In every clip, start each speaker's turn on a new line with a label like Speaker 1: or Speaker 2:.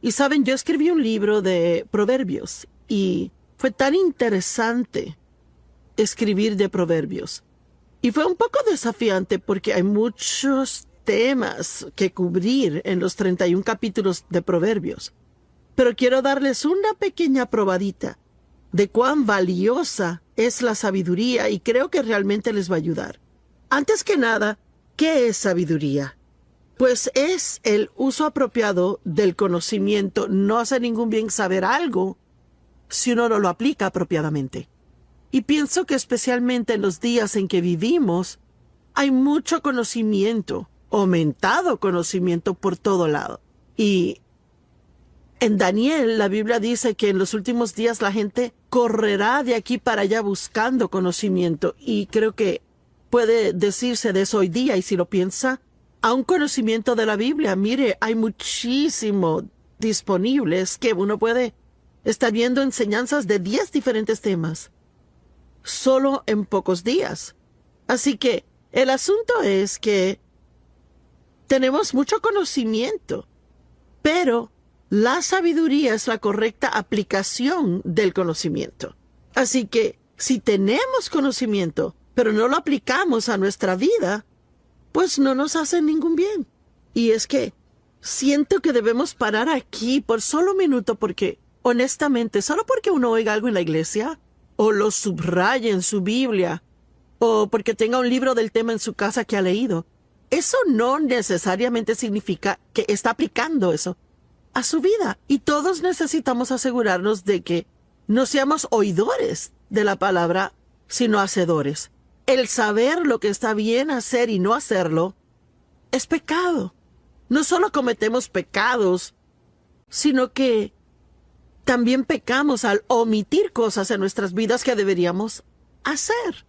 Speaker 1: Y saben, yo escribí un libro de proverbios y fue tan interesante escribir de proverbios. Y fue un poco desafiante porque hay muchos temas que cubrir en los 31 capítulos de proverbios. Pero quiero darles una pequeña probadita de cuán valiosa es la sabiduría y creo que realmente les va a ayudar. Antes que nada, ¿qué es sabiduría? Pues es el uso apropiado del conocimiento. No hace ningún bien saber algo si uno no lo aplica apropiadamente. Y pienso que especialmente en los días en que vivimos, hay mucho conocimiento, aumentado conocimiento por todo lado. Y en Daniel, la Biblia dice que en los últimos días la gente correrá de aquí para allá buscando conocimiento. Y creo que puede decirse de eso hoy día. Y si lo piensa, a un conocimiento de la Biblia, mire, hay muchísimo disponibles que uno puede estar viendo enseñanzas de 10 diferentes temas solo en pocos días. Así que el asunto es que tenemos mucho conocimiento, pero la sabiduría es la correcta aplicación del conocimiento. Así que si tenemos conocimiento, pero no lo aplicamos a nuestra vida, pues no nos hace ningún bien. Y es que siento que debemos parar aquí por solo un minuto porque, honestamente, solo porque uno oiga algo en la iglesia, o lo subraye en su Biblia, o porque tenga un libro del tema en su casa que ha leído, eso no necesariamente significa que está aplicando eso a su vida. Y todos necesitamos asegurarnos de que no seamos oidores de la palabra, sino hacedores. El saber lo que está bien hacer y no hacerlo es pecado. No solo cometemos pecados, sino que también pecamos al omitir cosas en nuestras vidas que deberíamos hacer.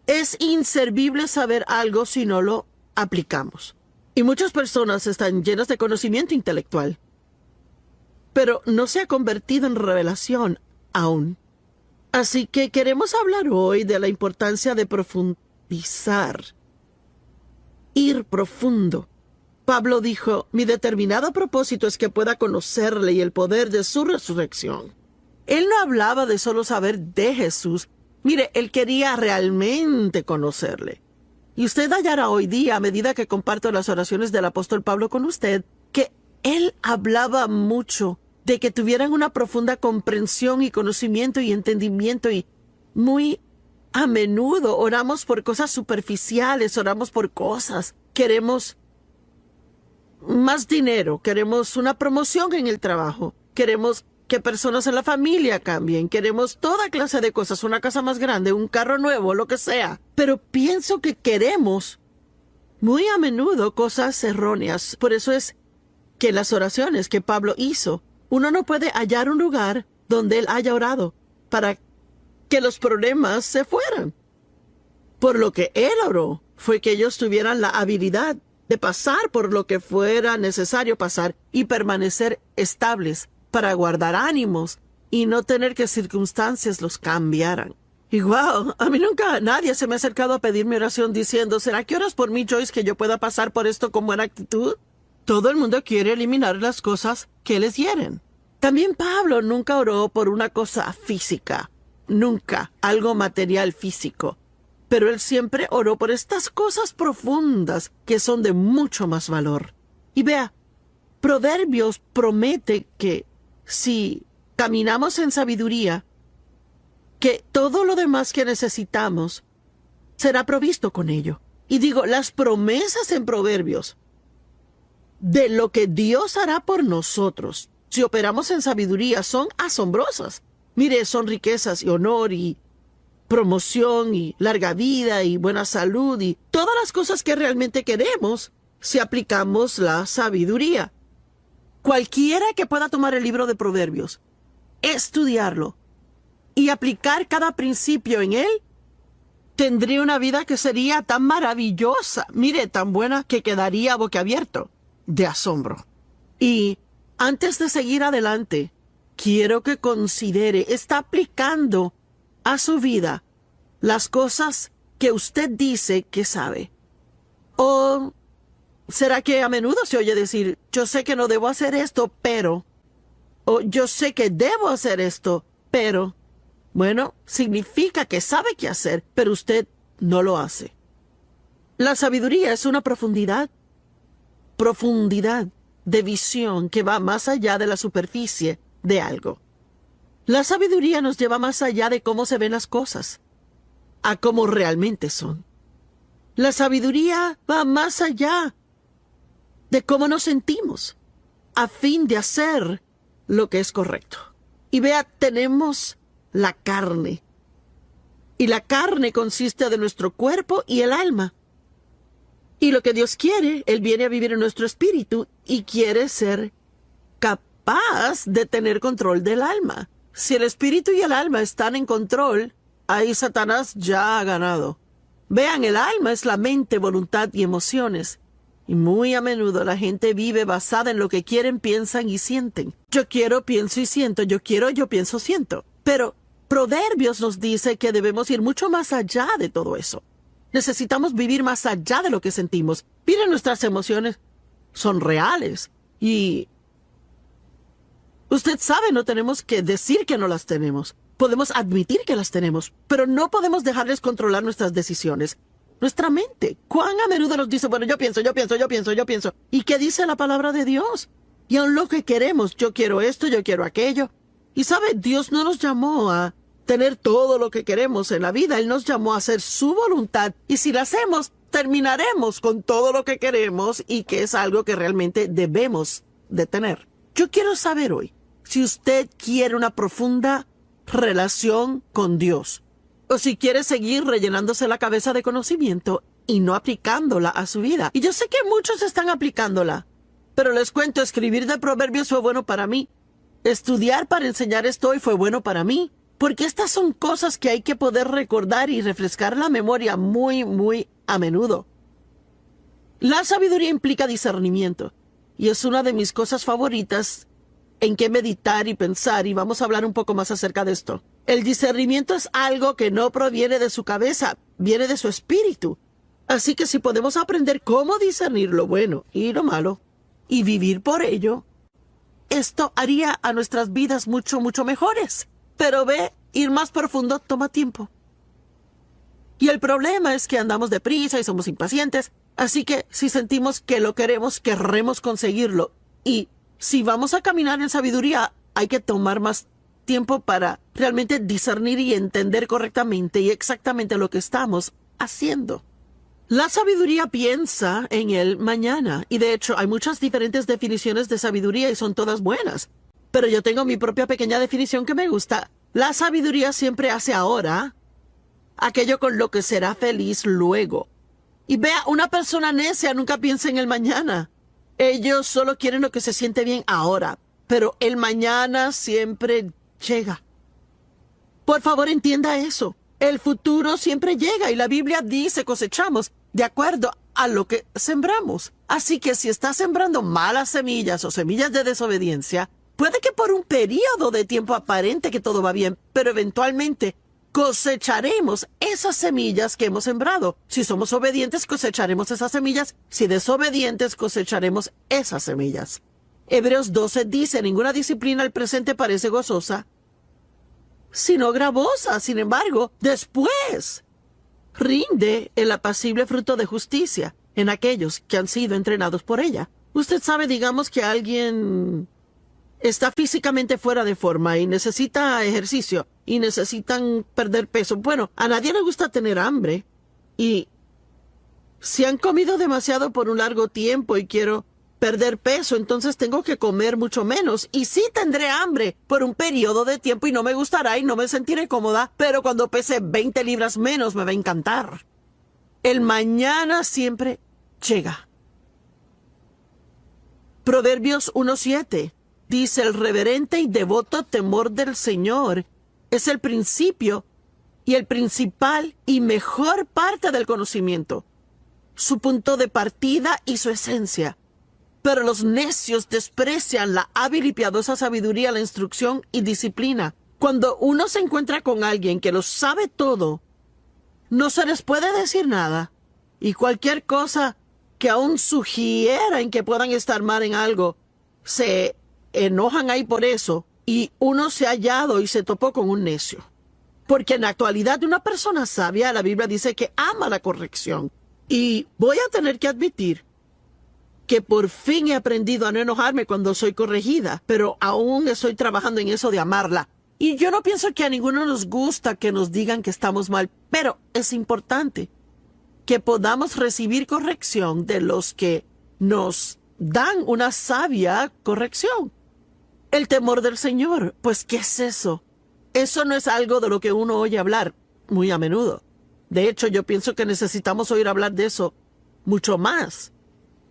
Speaker 1: Es inservible saber algo si no lo aplicamos. Y muchas personas están llenas de conocimiento intelectual, pero no se ha convertido en revelación aún. Así que queremos hablar hoy de la importancia de profundizar, ir profundo. Pablo dijo, mi determinado propósito es que pueda conocerle y el poder de su resurrección. Él no hablaba de solo saber de Jesús. Mire, él quería realmente conocerle. Y usted hallará hoy día, a medida que comparto las oraciones del apóstol Pablo con usted, que él hablaba mucho de que tuvieran una profunda comprensión y conocimiento y entendimiento, y muy a menudo oramos por cosas superficiales, oramos por cosas. Queremos más dinero, queremos una promoción en el trabajo, queremos que personas en la familia cambien, queremos toda clase de cosas, una casa más grande, un carro nuevo, lo que sea. Pero pienso que queremos muy a menudo cosas erróneas. Por eso es que las oraciones que Pablo hizo, uno no puede hallar un lugar donde él haya orado para que los problemas se fueran. Por lo que él oró fue que ellos tuvieran la habilidad de pasar por lo que fuera necesario pasar y permanecer estables para guardar ánimos y no tener que circunstancias los cambiaran. Y wow, a mí nunca nadie se me ha acercado a pedir mi oración diciendo, ¿será que oras por mí, Joyce, que yo pueda pasar por esto con buena actitud? Todo el mundo quiere eliminar las cosas que les hieren. También Pablo nunca oró por una cosa física, nunca algo material físico. Pero él siempre oró por estas cosas profundas que son de mucho más valor. Y vea, Proverbios promete que si caminamos en sabiduría, que todo lo demás que necesitamos será provisto con ello. Y digo, las promesas en Proverbios de lo que Dios hará por nosotros si operamos en sabiduría son asombrosas. Mire, son riquezas y honor y promoción y larga vida y buena salud y todas las cosas que realmente queremos si aplicamos la sabiduría. Cualquiera que pueda tomar el libro de Proverbios, estudiarlo y aplicar cada principio en él, tendría una vida que sería tan maravillosa, mire, tan buena que quedaría boquiabierto de asombro. Y antes de seguir adelante, quiero que considere, ¿está aplicando a su vida las cosas que usted dice que sabe? ¿O será que a menudo se oye decir, yo sé que no debo hacer esto, pero O yo sé que debo hacer esto, pero, bueno, significa que sabe qué hacer, pero usted no lo hace. La sabiduría es una profundidad de visión que va más allá de la superficie de algo. La sabiduría nos lleva más allá de cómo se ven las cosas, a cómo realmente son. La sabiduría va más allá de cómo nos sentimos, a fin de hacer lo que es correcto. Y vea, tenemos la carne. Y la carne consiste de nuestro cuerpo y el alma. Y lo que Dios quiere, Él viene a vivir en nuestro espíritu y quiere ser capaz de tener control del alma. Si el espíritu y el alma están en control, ahí Satanás ya ha ganado. Vean, el alma es la mente, voluntad y emociones. Y muy a menudo la gente vive basada en lo que quieren, piensan y sienten. Yo quiero, pienso y siento. Yo quiero, yo pienso, siento. Pero Proverbios nos dice que debemos ir mucho más allá de todo eso. Necesitamos vivir más allá de lo que sentimos. Miren, nuestras emociones son reales. Y usted sabe, no tenemos que decir que no las tenemos. Podemos admitir que las tenemos, pero no podemos dejarles controlar nuestras decisiones. Nuestra mente, cuán a menudo nos dice, bueno, yo pienso. ¿Y qué dice la palabra de Dios? Y aun lo que queremos, yo quiero esto, yo quiero aquello. Y sabe, Dios no nos llamó a tener todo lo que queremos en la vida. Él nos llamó a hacer su voluntad. Y si la hacemos, terminaremos con todo lo que queremos y que es algo que realmente debemos de tener. Yo quiero saber hoy si usted quiere una profunda relación con Dios, o si quiere seguir rellenándose la cabeza de conocimiento y no aplicándola a su vida. Y yo sé que muchos están aplicándola, pero les cuento, escribir de Proverbios fue bueno para mí. Estudiar para enseñar esto hoy fue bueno para mí, porque estas son cosas que hay que poder recordar y refrescar la memoria muy a menudo. La sabiduría implica discernimiento, y es una de mis cosas favoritas en qué meditar y pensar, y vamos a hablar un poco más acerca de esto. El discernimiento es algo que no proviene de su cabeza, viene de su espíritu. Así que si podemos aprender cómo discernir lo bueno y lo malo, y vivir por ello, esto haría a nuestras vidas mucho mejores. Pero ve, ir más profundo toma tiempo. Y el problema es que andamos deprisa y somos impacientes, así que si sentimos que lo queremos, querremos conseguirlo. Y si vamos a caminar en sabiduría, hay que tomar más tiempo para realmente discernir y entender correctamente y exactamente lo que estamos haciendo. La sabiduría piensa en el mañana, y de hecho hay muchas diferentes definiciones de sabiduría y son todas buenas. Pero yo tengo mi propia pequeña definición que me gusta. La sabiduría siempre hace ahora aquello con lo que será feliz luego. Y vea, una persona necia nunca piensa en el mañana. Ellos solo quieren lo que se siente bien ahora, pero el mañana siempre llega. Por favor, entienda eso. El futuro siempre llega y la Biblia dice cosechamos de acuerdo a lo que sembramos. Así que si está sembrando malas semillas o semillas de desobediencia, puede que por un periodo de tiempo aparente que todo va bien, pero eventualmente cosecharemos esas semillas que hemos sembrado. Si somos obedientes, cosecharemos esas semillas. Si desobedientes, cosecharemos esas semillas. Hebreos 12 dice, ninguna disciplina al presente parece gozosa, sino gravosa. Sin embargo, después rinde el apacible fruto de justicia en aquellos que han sido entrenados por ella. Usted sabe, digamos que alguien está físicamente fuera de forma y necesita ejercicio y necesitan perder peso. Bueno, a nadie le gusta tener hambre. Y si han comido demasiado por un largo tiempo y quiero perder peso, entonces tengo que comer mucho menos. Y sí tendré hambre por un periodo de tiempo y no me gustará y no me sentiré cómoda, pero cuando pese 20 libras menos me va a encantar. El mañana siempre llega. Proverbios 1:7 dice, el reverente y devoto temor del Señor es el principio y el principal y mejor parte del conocimiento, su punto de partida y su esencia. Pero los necios desprecian la hábil y piadosa sabiduría, la instrucción y disciplina. Cuando uno se encuentra con alguien que lo sabe todo, no se les puede decir nada. Y cualquier cosa que aún sugiera en que puedan estar mal en algo, se enojan ahí por eso y uno se ha hallado y se topó con un necio. Porque en la actualidad de una persona sabia, la Biblia dice que ama la corrección. Y voy a tener que admitir que por fin he aprendido a no enojarme cuando soy corregida, pero aún estoy trabajando en eso de amarla. Y yo no pienso que a ninguno nos gusta que nos digan que estamos mal, pero es importante que podamos recibir corrección de los que nos dan una sabia corrección. El temor del Señor, pues, ¿qué es eso? Eso no es algo de lo que uno oye hablar muy a menudo. De hecho, yo pienso que necesitamos oír hablar de eso mucho más.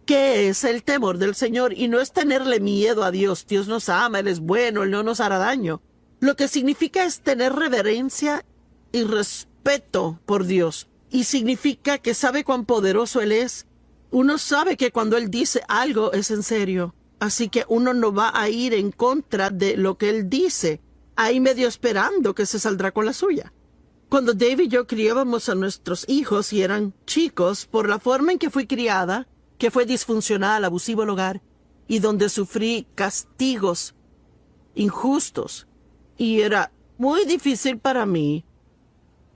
Speaker 1: ¿Qué es el temor del Señor? Y no es tenerle miedo a Dios. Dios nos ama, Él es bueno, Él no nos hará daño. Lo que significa es tener reverencia y respeto por Dios. Y significa que sabe cuán poderoso Él es. Uno sabe que cuando Él dice algo es en serio. Así que uno no va a ir en contra de lo que Él dice, ahí medio esperando que se saldrá con la suya. Cuando Dave y yo criábamos a nuestros hijos y eran chicos, por la forma en que fui criada, que fue disfuncional, abusivo el hogar, y donde sufrí castigos injustos, y era muy difícil para mí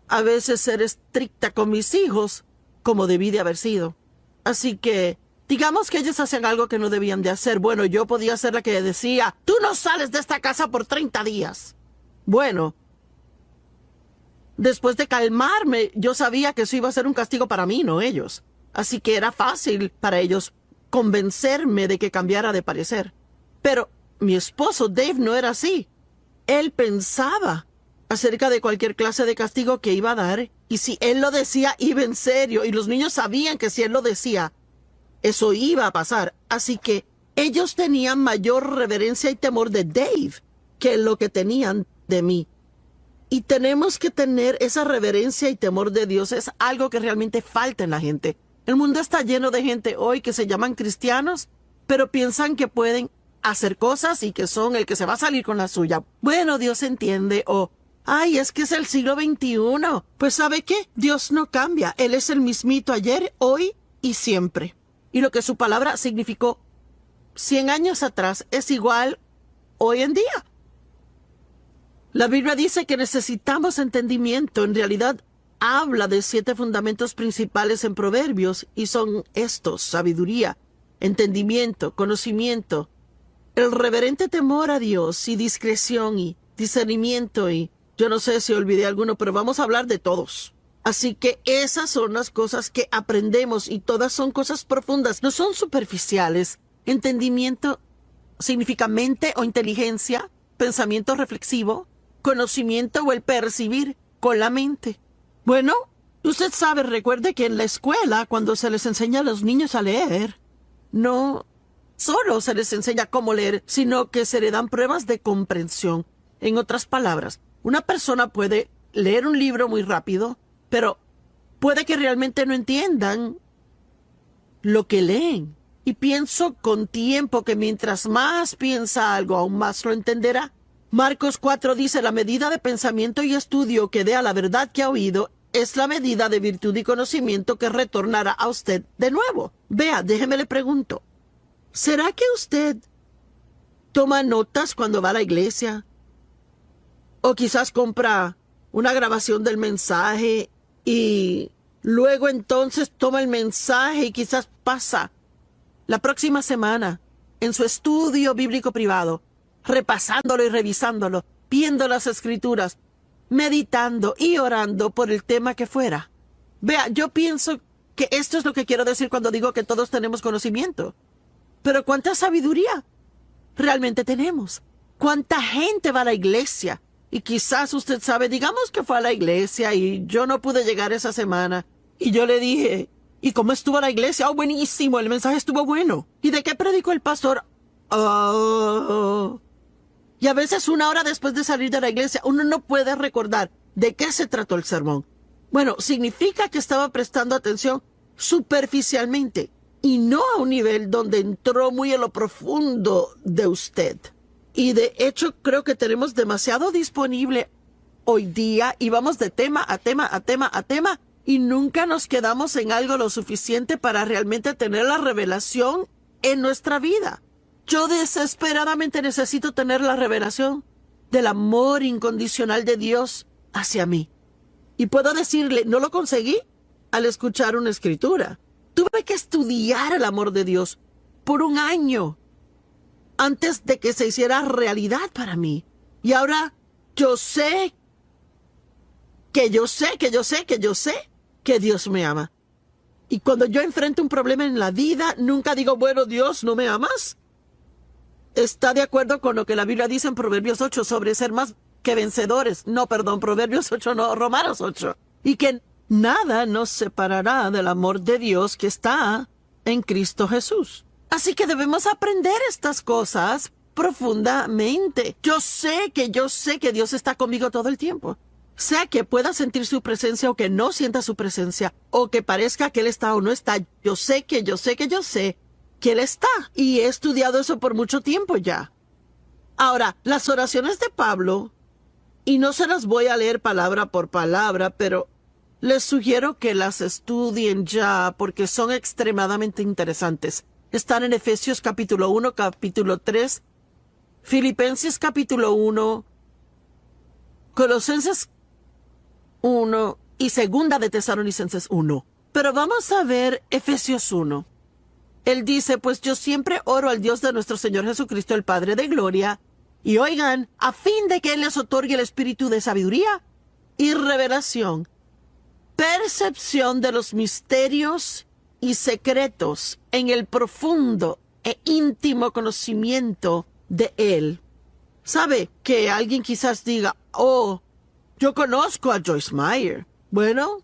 Speaker 1: a veces ser estricta con mis hijos como debí de haber sido. Así que, digamos que ellos hacían algo que no debían de hacer. Bueno, yo podía ser la que decía, tú no sales de esta casa por 30 días. Bueno, después de calmarme, yo sabía que eso iba a ser un castigo para mí, no ellos. Así que era fácil para ellos convencerme de que cambiara de parecer. Pero mi esposo Dave no era así. Él pensaba acerca de cualquier clase de castigo que iba a dar, y si él lo decía, iba en serio, y los niños sabían que si él lo decía, eso iba a pasar. Así que ellos tenían mayor reverencia y temor de Dave que lo que tenían de mí. Y tenemos que tener esa reverencia y temor de Dios. Es algo que realmente falta en la gente. El mundo está lleno de gente hoy que se llaman cristianos, pero piensan que pueden hacer cosas y que son el que se va a salir con la suya. Bueno, Dios entiende. O, ay, es que es el siglo XXI. Pues ¿sabe qué? Dios no cambia. Él es el mismito ayer, hoy y siempre. Y lo que su palabra significó 100 años atrás es igual hoy en día. La Biblia dice que necesitamos entendimiento. En realidad, habla de 7 fundamentos principales en Proverbios y son estos: sabiduría, entendimiento, conocimiento, el reverente temor a Dios y discreción y discernimiento, y yo no sé si olvidé alguno, pero vamos a hablar de todos. Así que esas son las cosas que aprendemos y todas son cosas profundas, no son superficiales. Entendimiento significa mente o inteligencia, pensamiento reflexivo, conocimiento o el percibir con la mente. Bueno, usted sabe, recuerde que en la escuela, cuando se les enseña a los niños a leer, no solo se les enseña cómo leer, sino que se le dan pruebas de comprensión. En otras palabras, una persona puede leer un libro muy rápido, pero puede que realmente no entiendan lo que leen. Y pienso con tiempo que mientras más piensa algo, aún más lo entenderá. Marcos 4 dice, la medida de pensamiento y estudio que dé a la verdad que ha oído es la medida de virtud y conocimiento que retornará a usted de nuevo. Vea, déjeme le pregunto, ¿será que usted toma notas cuando va a la iglesia? O quizás compra una grabación del mensaje y luego entonces toma el mensaje y quizás pasa la próxima semana en su estudio bíblico privado, repasándolo y revisándolo, viendo las escrituras, meditando y orando por el tema que fuera. Vea, yo pienso que esto es lo que quiero decir cuando digo que todos tenemos conocimiento. Pero ¿cuánta sabiduría realmente tenemos? ¿Cuánta gente va a la iglesia? Y quizás usted sabe, digamos que fue a la iglesia y yo no pude llegar esa semana. Y yo le dije, ¿y cómo estuvo la iglesia? Oh, buenísimo, el mensaje estuvo bueno. ¿Y de qué predicó el pastor? Oh. Y a veces 1 hora después de salir de la iglesia, uno no puede recordar de qué se trató el sermón. Bueno, significa que estaba prestando atención superficialmente y no a un nivel donde entró muy en lo profundo de usted. Y de hecho creo que tenemos demasiado disponible hoy día y vamos de tema a tema a tema a tema y nunca nos quedamos en algo lo suficiente para realmente tener la revelación en nuestra vida. Yo desesperadamente necesito tener la revelación del amor incondicional de Dios hacia mí. Y puedo decirle, no lo conseguí al escuchar una escritura. Tuve que estudiar el amor de Dios por 1 año antes de que se hiciera realidad para mí. Y ahora yo sé que Dios me ama. Y cuando yo enfrento un problema en la vida, nunca digo, bueno, Dios, ¿no me amas? Está de acuerdo con lo que la Biblia dice en Proverbios 8 sobre ser más que vencedores. No, perdón, Proverbios 8 no, Romanos 8. Y que nada nos separará del amor de Dios que está en Cristo Jesús. Así que debemos aprender estas cosas profundamente. Yo sé que Dios está conmigo todo el tiempo. Sea que pueda sentir su presencia o que no sienta su presencia, o que parezca que Él está o no está, yo sé que Él está. Y he estudiado eso por mucho tiempo ya. Ahora, las oraciones de Pablo, y no se las voy a leer palabra por palabra, pero les sugiero que las estudien ya porque son extremadamente interesantes. Están en Efesios capítulo 1, capítulo 3, Filipenses capítulo 1, Colosenses 1 y segunda de Tesalonicenses 1. Pero vamos a ver Efesios 1. Él dice, pues yo siempre oro al Dios de nuestro Señor Jesucristo, el Padre de Gloria, y oigan, a fin de que Él les otorgue el espíritu de sabiduría y revelación, percepción de los misterios y secretos en el profundo e íntimo conocimiento de Él. ¿Sabe que alguien quizás diga, oh, yo conozco a Joyce Meyer? Bueno,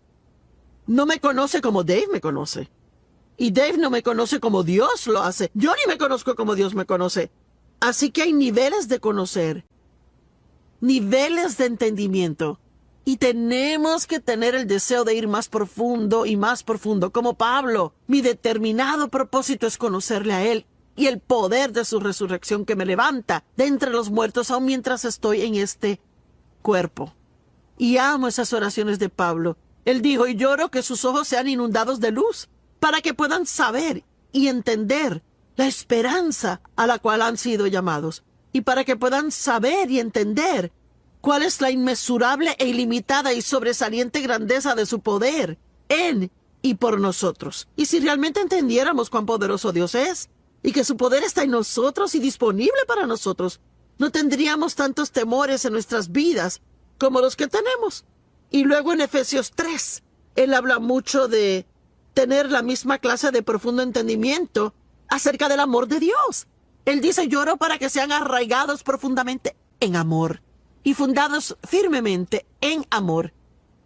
Speaker 1: no me conoce como Dave me conoce. Y Dave no me conoce como Dios lo hace. Yo ni me conozco como Dios me conoce. Así que hay niveles de conocer, niveles de entendimiento. Y tenemos que tener el deseo de ir más profundo y más profundo. Como Pablo, mi determinado propósito es conocerle a Él y el poder de su resurrección que me levanta de entre los muertos aun mientras estoy en este cuerpo. Y amo esas oraciones de Pablo. Él dijo, y lloro que sus ojos sean inundados de luz, para que puedan saber y entender la esperanza a la cual han sido llamados, y para que puedan saber y entender cuál es la inmesurable e ilimitada y sobresaliente grandeza de su poder en y por nosotros. Y si realmente entendiéramos cuán poderoso Dios es, y que su poder está en nosotros y disponible para nosotros, no tendríamos tantos temores en nuestras vidas como los que tenemos. Y luego en Efesios 3, él habla mucho de tener la misma clase de profundo entendimiento acerca del amor de Dios. Él dice, lloro para que sean arraigados profundamente en amor y fundados firmemente en amor.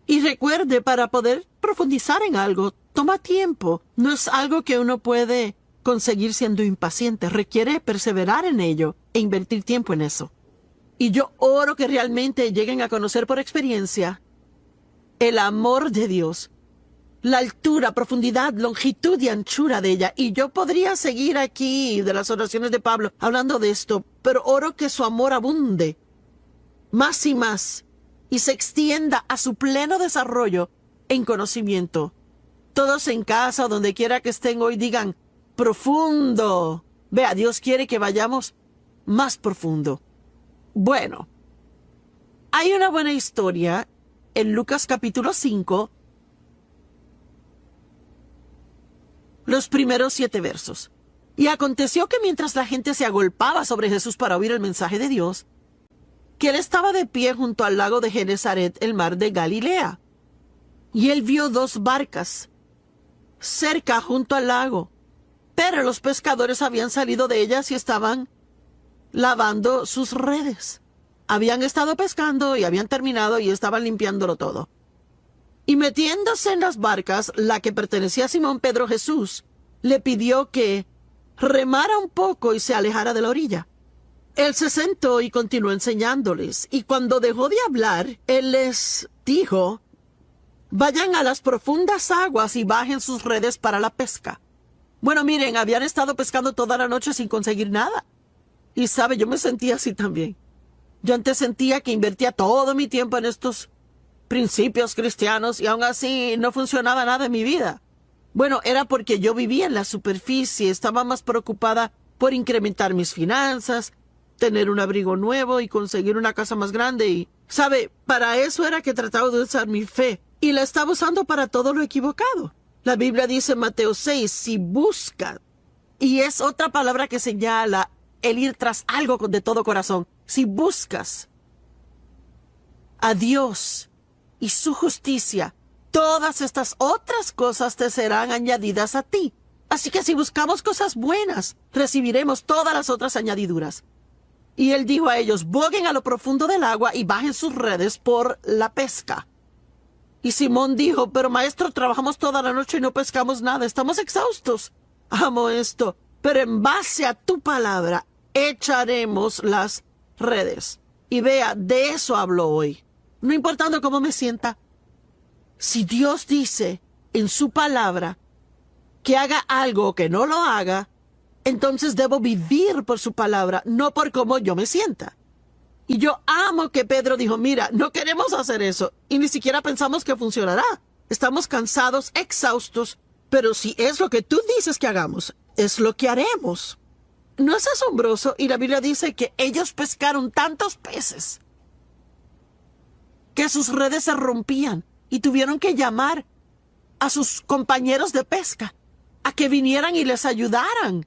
Speaker 1: Y recuerde, para poder profundizar en algo, toma tiempo. No es algo que uno puede conseguir siendo impaciente. Requiere perseverar en ello e invertir tiempo en eso. Y yo oro que realmente lleguen a conocer por experiencia el amor de Dios, la altura, profundidad, longitud y anchura de ella. Y yo podría seguir aquí de las oraciones de Pablo hablando de esto, pero oro que su amor abunde más y más y se extienda a su pleno desarrollo en conocimiento. Todos en casa o donde quiera que estén hoy digan, profundo. Vea, Dios quiere que vayamos más profundo. Bueno, hay una buena historia en Lucas capítulo 5, los primeros 7 versos. Y aconteció que mientras la gente se agolpaba sobre Jesús para oír el mensaje de Dios, que él estaba de pie junto al lago de Genezaret, el mar de Galilea. Y él vio 2 barcas cerca junto al lago, pero los pescadores habían salido de ellas y estaban lavando sus redes. Habían estado pescando y habían terminado y estaban limpiándolo todo. Y metiéndose en las barcas, la que pertenecía a Simón Pedro, Jesús le pidió que remara un poco y se alejara de la orilla. Él se sentó y continuó enseñándoles, y cuando dejó de hablar, él les dijo, vayan a las profundas aguas y bajen sus redes para la pesca. Bueno, miren, habían estado pescando toda la noche sin conseguir nada. Y sabe, yo me sentía así también. Yo antes sentía que invertía todo mi tiempo en estos principios cristianos y aún así no funcionaba nada en mi vida. Bueno, era porque yo vivía en la superficie, estaba más preocupada por incrementar mis finanzas, tener un abrigo nuevo y conseguir una casa más grande. Y, ¿sabe? Para eso era que trataba de usar mi fe. Y la estaba usando para todo lo equivocado. La Biblia dice en Mateo 6, si buscan, y es otra palabra que señala el ir tras algo de todo corazón. Si buscas a Dios y su justicia, todas estas otras cosas te serán añadidas a ti. Así que si buscamos cosas buenas, recibiremos todas las otras añadiduras. Y él dijo a ellos, boguen a lo profundo del agua y bajen sus redes por la pesca. Y Simón dijo, pero maestro, trabajamos toda la noche y no pescamos nada, estamos exhaustos. Amo esto, pero en base a tu palabra echaremos las redes. Y vea, de eso hablo hoy. No importando cómo me sienta. Si Dios dice en su palabra que haga algo o que no lo haga, entonces debo vivir por su palabra, no por cómo yo me sienta. Y yo amo que Pedro dijo, mira, no queremos hacer eso y ni siquiera pensamos que funcionará. Estamos cansados, exhaustos, pero si es lo que tú dices que hagamos, es lo que haremos. ¿No es asombroso? Y la Biblia dice que ellos pescaron tantos peces que sus redes se rompían y tuvieron que llamar a sus compañeros de pesca a que vinieran y les ayudaran.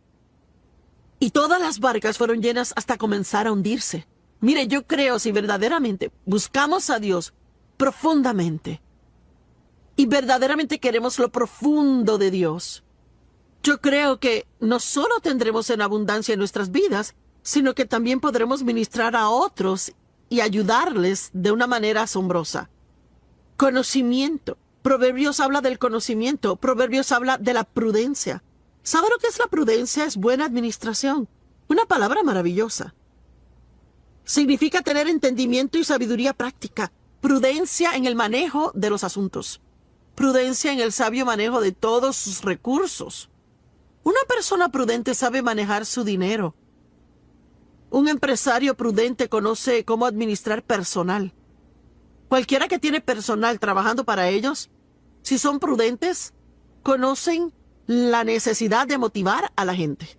Speaker 1: Y todas las barcas fueron llenas hasta comenzar a hundirse. Mire, yo creo si verdaderamente buscamos a Dios profundamente y verdaderamente queremos lo profundo de Dios, yo creo que no solo tendremos en abundancia en nuestras vidas, sino que también podremos ministrar a otros y ayudarles de una manera asombrosa. Conocimiento. Proverbios habla del conocimiento. Proverbios habla de la prudencia. ¿Sabe lo que es la prudencia? Es buena administración. Una palabra maravillosa. Significa tener entendimiento y sabiduría práctica. Prudencia en el manejo de los asuntos. Prudencia en el sabio manejo de todos sus recursos. Una persona prudente sabe manejar su dinero. Un empresario prudente conoce cómo administrar personal. Cualquiera que tiene personal trabajando para ellos, si son prudentes, conocen la necesidad de motivar a la gente.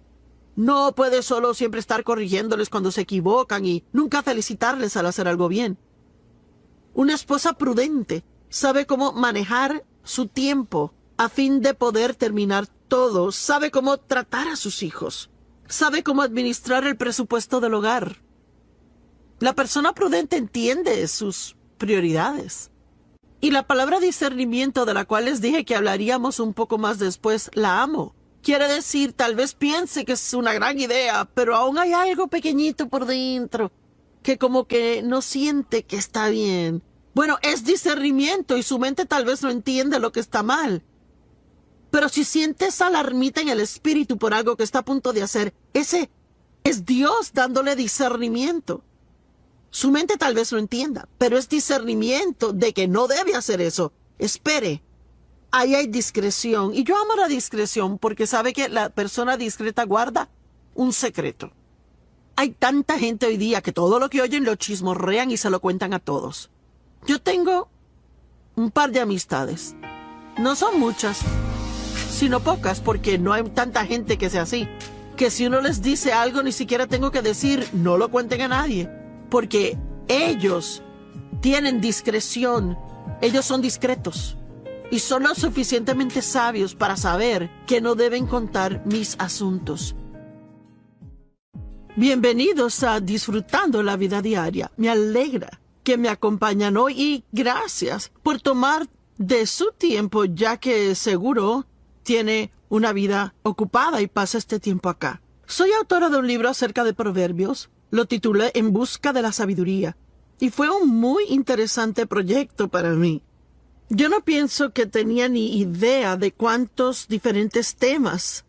Speaker 1: No puede solo siempre estar corrigiéndoles cuando se equivocan y nunca felicitarles al hacer algo bien. Una esposa prudente sabe cómo manejar su tiempo a fin de poder terminar todo, sabe cómo tratar a sus hijos, sabe cómo administrar el presupuesto del hogar. La persona prudente entiende sus prioridades. Y la palabra discernimiento, de la cual les dije que hablaríamos un poco más después, la amo. Quiere decir, tal vez piense que es una gran idea, pero aún hay algo pequeñito por dentro que como que no siente que está bien. Bueno, es discernimiento y su mente tal vez no entiende lo que está mal. Pero si sientes alarmita en el espíritu por algo que está a punto de hacer, ese es Dios dándole discernimiento. Su mente tal vez no entienda, pero es discernimiento de que no debe hacer eso. Espere. Ahí hay discreción. Y yo amo la discreción porque sabe que la persona discreta guarda un secreto. Hay tanta gente hoy día que todo lo que oyen lo chismorrean y se lo cuentan a todos. Yo tengo un par de amistades. No son muchas, sino pocas, porque no hay tanta gente que sea así. Que si uno les dice algo, ni siquiera tengo que decir, no lo cuenten a nadie. Porque ellos tienen discreción, ellos son discretos y son lo suficientemente sabios para saber que no deben contar mis asuntos. Bienvenidos a Disfrutando la Vida Diaria. Me alegra que me acompañan hoy y gracias por tomar de su tiempo, ya que seguro tiene una vida ocupada y pasa este tiempo acá. Soy autora de un libro acerca de proverbios. Lo titulé En busca de la sabiduría y fue un muy interesante proyecto para mí. Yo no pienso que tenía ni idea de cuántos diferentes temas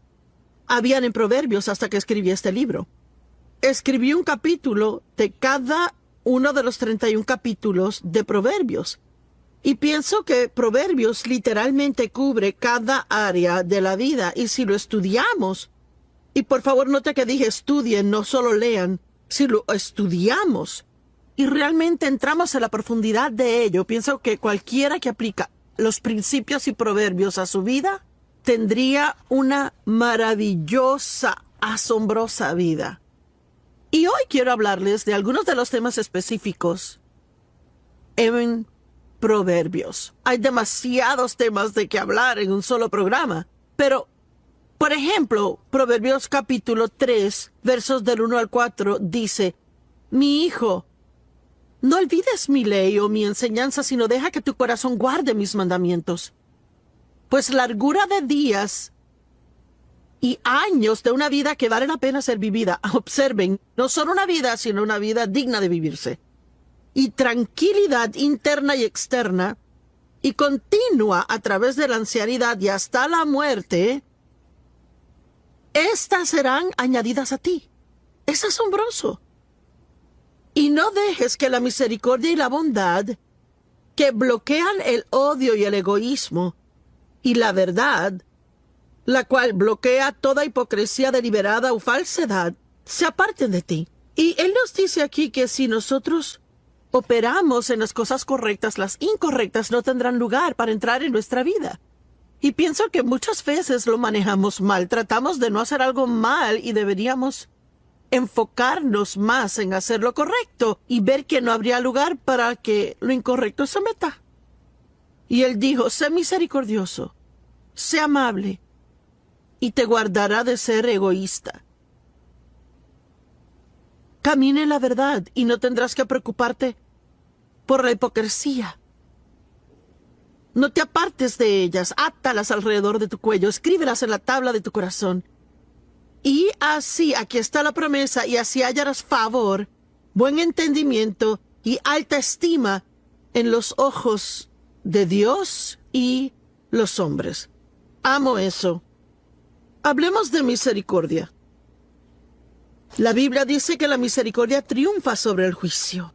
Speaker 1: habían en Proverbios hasta que escribí este libro. Escribí un capítulo de cada uno de los 31 capítulos de Proverbios y pienso que Proverbios literalmente cubre cada área de la vida y si lo estudiamos, y por favor note que dije estudien, no solo lean, si lo estudiamos y realmente entramos en la profundidad de ello, pienso que cualquiera que aplica los principios y proverbios a su vida tendría una maravillosa asombrosa vida. Y hoy quiero hablarles de algunos de los temas específicos en Proverbios. Hay demasiados temas de que hablar en un solo programa, pero, por ejemplo, Proverbios capítulo 3, versos del 1 al 4, dice: Mi hijo, no olvides mi ley o mi enseñanza, sino deja que tu corazón guarde mis mandamientos. Pues largura de días y años de una vida que vale la pena ser vivida. Observen, no solo una vida, sino una vida digna de vivirse. Y tranquilidad interna y externa, y continua a través de la ancianidad y hasta la muerte, estas serán añadidas a ti. Es asombroso. Y no dejes que la misericordia y la bondad, que bloquean el odio y el egoísmo, y la verdad, la cual bloquea toda hipocresía deliberada o falsedad, se aparten de ti. Y él nos dice aquí que si nosotros operamos en las cosas correctas, las incorrectas no tendrán lugar para entrar en nuestra vida. Y pienso que muchas veces lo manejamos mal. Tratamos de no hacer algo mal y deberíamos enfocarnos más en hacer lo correcto y ver que no habría lugar para que lo incorrecto se meta. Y él dijo: sé misericordioso, sé amable, y te guardará de ser egoísta. Camina en la verdad y no tendrás que preocuparte por la hipocresía. No te apartes de ellas, átalas alrededor de tu cuello, escríbelas en la tabla de tu corazón. Y así, aquí está la promesa, y así hallarás favor, buen entendimiento y alta estima en los ojos de Dios y los hombres. Amo eso. Hablemos de misericordia. La Biblia dice que la misericordia triunfa sobre el juicio.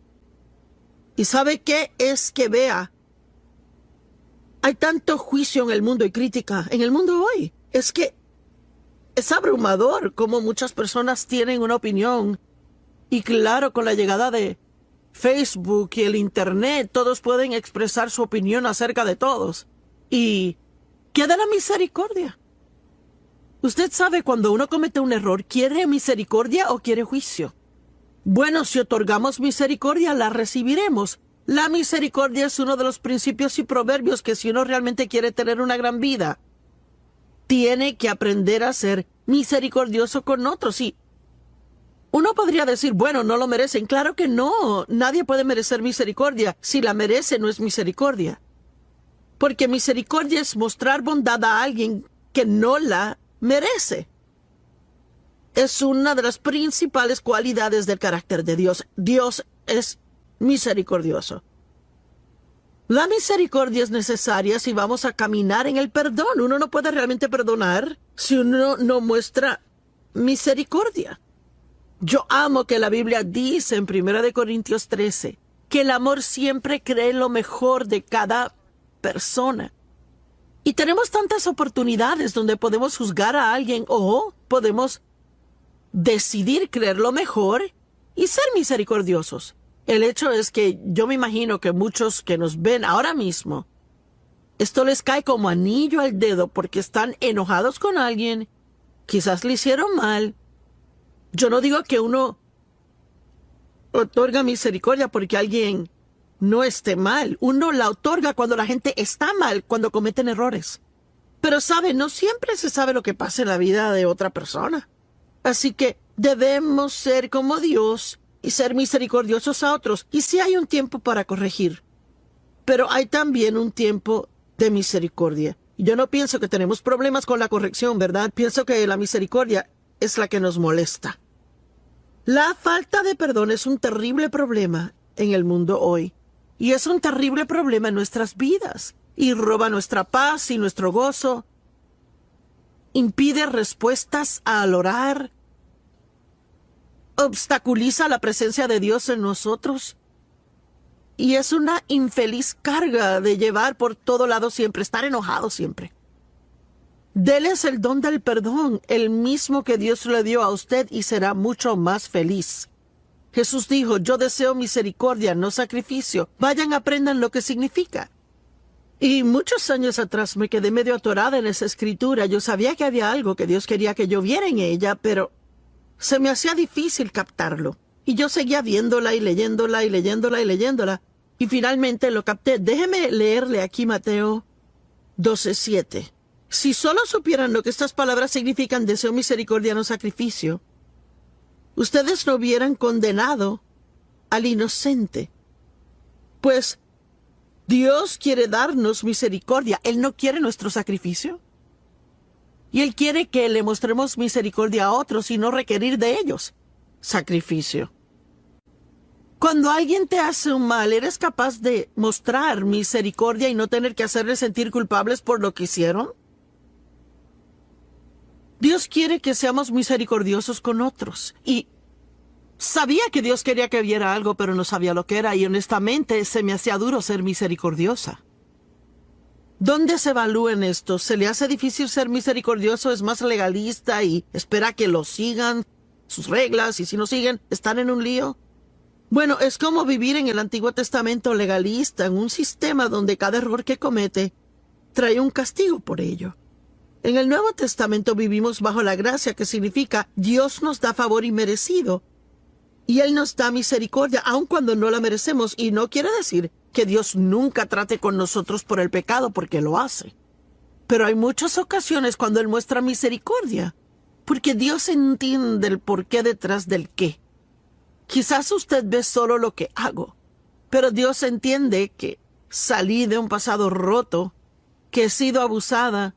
Speaker 1: ¿Y sabe qué es que vea? Hay tanto juicio en el mundo y crítica en el mundo hoy. Es que es abrumador cómo muchas personas tienen una opinión. Y claro, con la llegada de Facebook y el Internet, todos pueden expresar su opinión acerca de todos. ¿Y qué de la misericordia? Usted sabe, cuando uno comete un error, ¿quiere misericordia o quiere juicio? Bueno, si otorgamos misericordia, la recibiremos. La misericordia es uno de los principios y proverbios que, si uno realmente quiere tener una gran vida, tiene que aprender a ser misericordioso con otros. Y uno podría decir: bueno, no lo merecen. Claro que no. Nadie puede merecer misericordia. Si la merece, no es misericordia. Porque misericordia es mostrar bondad a alguien que no la merece. Es una de las principales cualidades del carácter de Dios. Dios es misericordioso. La misericordia es necesaria si vamos a caminar en el perdón. Uno no puede realmente perdonar si uno no muestra misericordia. Yo amo que la Biblia dice en 1 Corintios 13 que el amor siempre cree lo mejor de cada persona. Y tenemos tantas oportunidades donde podemos juzgar a alguien o podemos decidir creer lo mejor y ser misericordiosos. El hecho es que yo me imagino que muchos que nos ven ahora mismo, esto les cae como anillo al dedo porque están enojados con alguien, quizás le hicieron mal. Yo no digo que uno otorga misericordia porque alguien no esté mal. Uno la otorga cuando la gente está mal, cuando cometen errores. Pero sabe, no siempre se sabe lo que pasa en la vida de otra persona. Así que debemos ser como Dios y ser misericordiosos a otros. Y sí hay un tiempo para corregir, pero hay también un tiempo de misericordia. Yo no pienso que tenemos problemas con la corrección, ¿verdad? Pienso que la misericordia es la que nos molesta. La falta de perdón es un terrible problema en el mundo hoy. Y es un terrible problema en nuestras vidas. Y roba nuestra paz y nuestro gozo. Impide respuestas al orar. Obstaculiza la presencia de Dios en nosotros. Y es una infeliz carga de llevar por todo lado siempre, estar enojado siempre. Déles el don del perdón, el mismo que Dios le dio a usted, y será mucho más feliz. Jesús dijo: yo deseo misericordia, no sacrificio. Vayan, aprendan lo que significa. Y muchos años atrás me quedé medio atorada en esa escritura. Yo sabía que había algo que Dios quería que yo viera en ella, pero se me hacía difícil captarlo. Y yo seguía viéndola y leyéndola y leyéndola y leyéndola. Y finalmente lo capté. Déjeme leerle aquí Mateo 12:7. Si solo supieran lo que estas palabras significan, deseo, misericordia, no sacrificio, ustedes no hubieran condenado al inocente. Pues Dios quiere darnos misericordia. Él no quiere nuestro sacrificio. Y Él quiere que le mostremos misericordia a otros y no requerir de ellos sacrificio. Cuando alguien te hace un mal, ¿eres capaz de mostrar misericordia y no tener que hacerles sentir culpables por lo que hicieron? Dios quiere que seamos misericordiosos con otros. Y sabía que Dios quería que viera algo, pero no sabía lo que era. Y honestamente se me hacía duro ser misericordiosa. ¿Dónde se evalúa en esto? ¿Se le hace difícil ser misericordioso? ¿Es más legalista y espera que lo sigan sus reglas? Y si no siguen, ¿están en un lío? Bueno, es como vivir en el Antiguo Testamento legalista, en un sistema donde cada error que comete trae un castigo por ello. En el Nuevo Testamento vivimos bajo la gracia, que significa Dios nos da favor inmerecido y Él nos da misericordia, aun cuando no la merecemos. Y no quiere decir que Dios nunca trate con nosotros por el pecado, porque lo hace. Pero hay muchas ocasiones cuando Él muestra misericordia, porque Dios entiende el porqué detrás del qué. Quizás usted ve solo lo que hago, pero Dios entiende que salí de un pasado roto, que he sido abusada,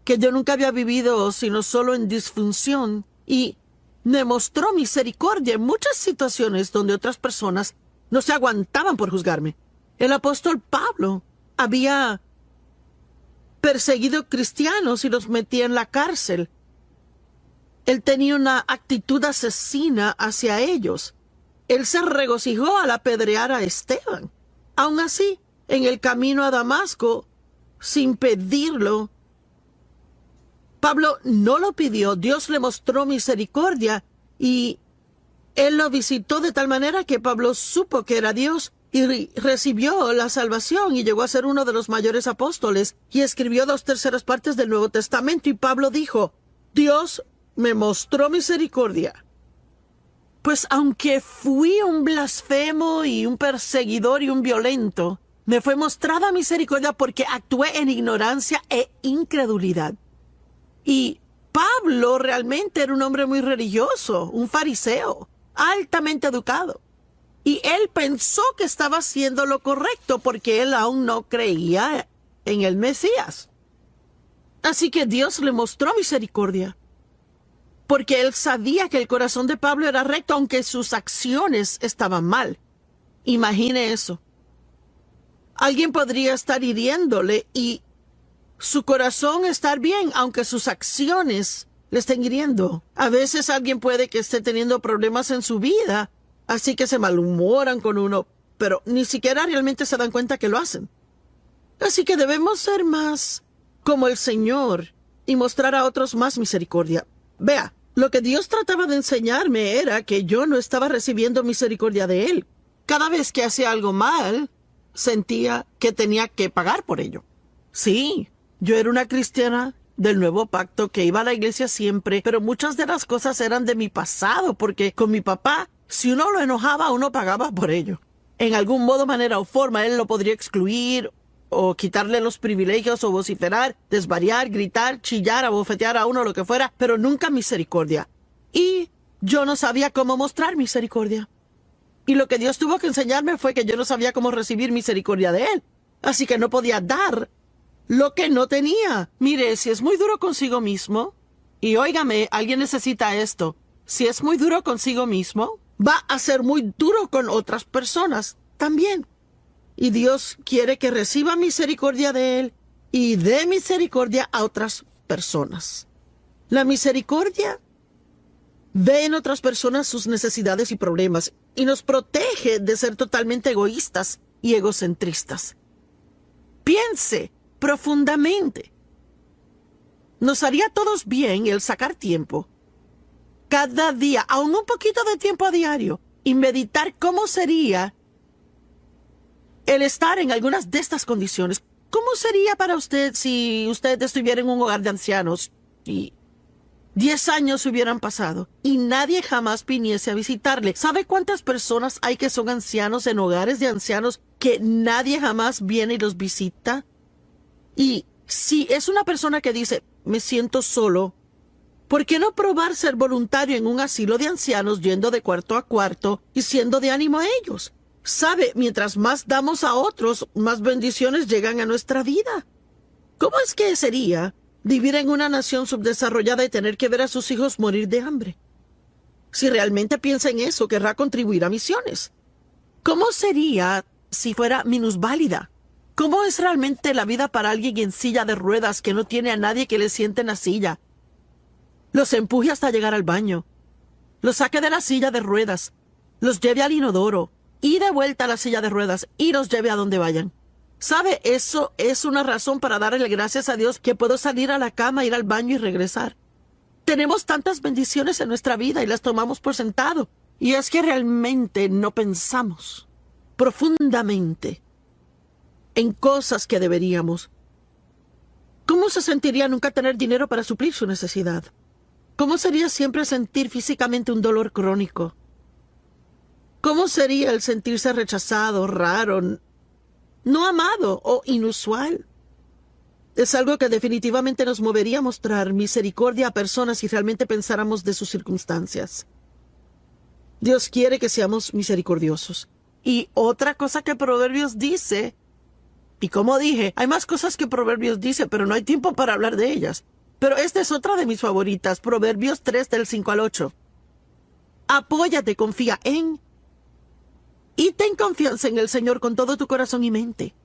Speaker 1: que yo nunca había vivido sino solo en disfunción, y me mostró misericordia en muchas situaciones donde otras personas no se aguantaban por juzgarme. El apóstol Pablo había perseguido cristianos y los metía en la cárcel. Él tenía una actitud asesina hacia ellos. Él se regocijó al apedrear a Esteban. Aun así, en el camino a Damasco, sin pedirlo, Pablo no lo pidió. Dios le mostró misericordia y Él lo visitó de tal manera que Pablo supo que era Dios y recibió la salvación y llegó a ser uno de los mayores apóstoles y escribió 2/3 partes del Nuevo Testamento. Y Pablo dijo, Dios me mostró misericordia. Pues aunque fui un blasfemo y un perseguidor y un violento, me fue mostrada misericordia porque actué en ignorancia e incredulidad. Y Pablo realmente era un hombre muy religioso, un fariseo, altamente educado. Y él pensó que estaba haciendo lo correcto porque él aún no creía en el Mesías. Así que Dios le mostró misericordia, porque él sabía que el corazón de Pablo era recto, aunque sus acciones estaban mal. Imagine eso. Alguien podría estar hiriéndole y su corazón estar bien, aunque sus acciones le estén hiriendo. A veces alguien puede que esté teniendo problemas en su vida, así que se malhumoran con uno, pero ni siquiera realmente se dan cuenta que lo hacen. Así que debemos ser más como el Señor y mostrar a otros más misericordia. Vea, lo que Dios trataba de enseñarme era que yo no estaba recibiendo misericordia de Él. Cada vez que hacía algo mal, sentía que tenía que pagar por ello. Sí, yo era una cristiana del Nuevo Pacto que iba a la iglesia siempre, pero muchas de las cosas eran de mi pasado, porque con mi papá, si uno lo enojaba, uno pagaba por ello. En algún modo, manera o forma, él lo podría excluir o quitarle los privilegios o vociferar, desvariar, gritar, chillar, abofetear a uno, lo que fuera, pero nunca misericordia. Y yo no sabía cómo mostrar misericordia. Y lo que Dios tuvo que enseñarme fue que yo no sabía cómo recibir misericordia de Él. Así que no podía dar lo que no tenía. Mire, si es muy duro consigo mismo, y óigame, alguien necesita esto, si es muy duro consigo mismo, va a ser muy duro con otras personas también. Y Dios quiere que reciba misericordia de Él y dé misericordia a otras personas. La misericordia ve en otras personas sus necesidades y problemas y nos protege de ser totalmente egoístas y egocentristas. Piense profundamente. Nos haría a todos bien el sacar tiempo, cada día, aún un poquito de tiempo a diario, y meditar cómo sería el estar en algunas de estas condiciones. ¿Cómo sería para usted si usted estuviera en un hogar de ancianos y 10 años hubieran pasado y nadie jamás viniese a visitarle. ¿Sabe cuántas personas hay que son ancianos en hogares de ancianos que nadie jamás viene y los visita? Y si es una persona que dice, me siento solo, ¿por qué no probar ser voluntario en un asilo de ancianos yendo de cuarto a cuarto y siendo de ánimo a ellos? ¿Sabe? Mientras más damos a otros, más bendiciones llegan a nuestra vida. ¿Cómo es que sería vivir en una nación subdesarrollada y tener que ver a sus hijos morir de hambre? Si realmente piensa en eso, querrá contribuir a misiones. ¿Cómo sería si fuera minusválida? ¿Cómo es realmente la vida para alguien en silla de ruedas que no tiene a nadie que le siente en la silla? Los empuje hasta llegar al baño, los saque de la silla de ruedas, los lleve al inodoro y de vuelta a la silla de ruedas y los lleve a donde vayan. ¿Sabe? Eso es una razón para darle gracias a Dios que puedo salir a la cama, ir al baño y regresar. Tenemos tantas bendiciones en nuestra vida y las tomamos por sentado. Y es que realmente no pensamos profundamente en cosas que deberíamos. ¿Cómo se sentiría nunca tener dinero para suplir su necesidad? ¿Cómo sería siempre sentir físicamente un dolor crónico? ¿Cómo sería el sentirse rechazado, raro, no amado o inusual? Es algo que definitivamente nos movería a mostrar misericordia a personas si realmente pensáramos de sus circunstancias. Dios quiere que seamos misericordiosos. Y otra cosa que Proverbios dice, y como dije, hay más cosas que Proverbios dice, pero no hay tiempo para hablar de ellas. Pero esta es otra de mis favoritas, Proverbios 3 del 5 al 8. Apóyate, confía en y ten confianza en el Señor con todo tu corazón y mente.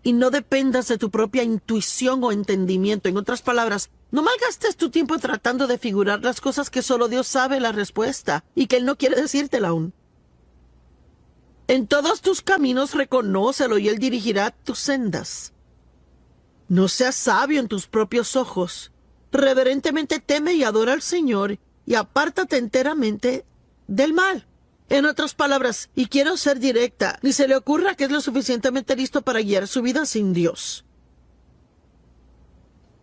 Speaker 1: Y no dependas de tu propia intuición o entendimiento. En otras palabras, no malgastes tu tiempo tratando de figurar las cosas que solo Dios sabe la respuesta y que Él no quiere decírtela aún. En todos tus caminos reconócelo y Él dirigirá tus sendas. No seas sabio en tus propios ojos. Reverentemente teme y adora al Señor y apártate enteramente del mal. En otras palabras, y quiero ser directa, ni se le ocurra que es lo suficientemente listo para guiar su vida sin Dios.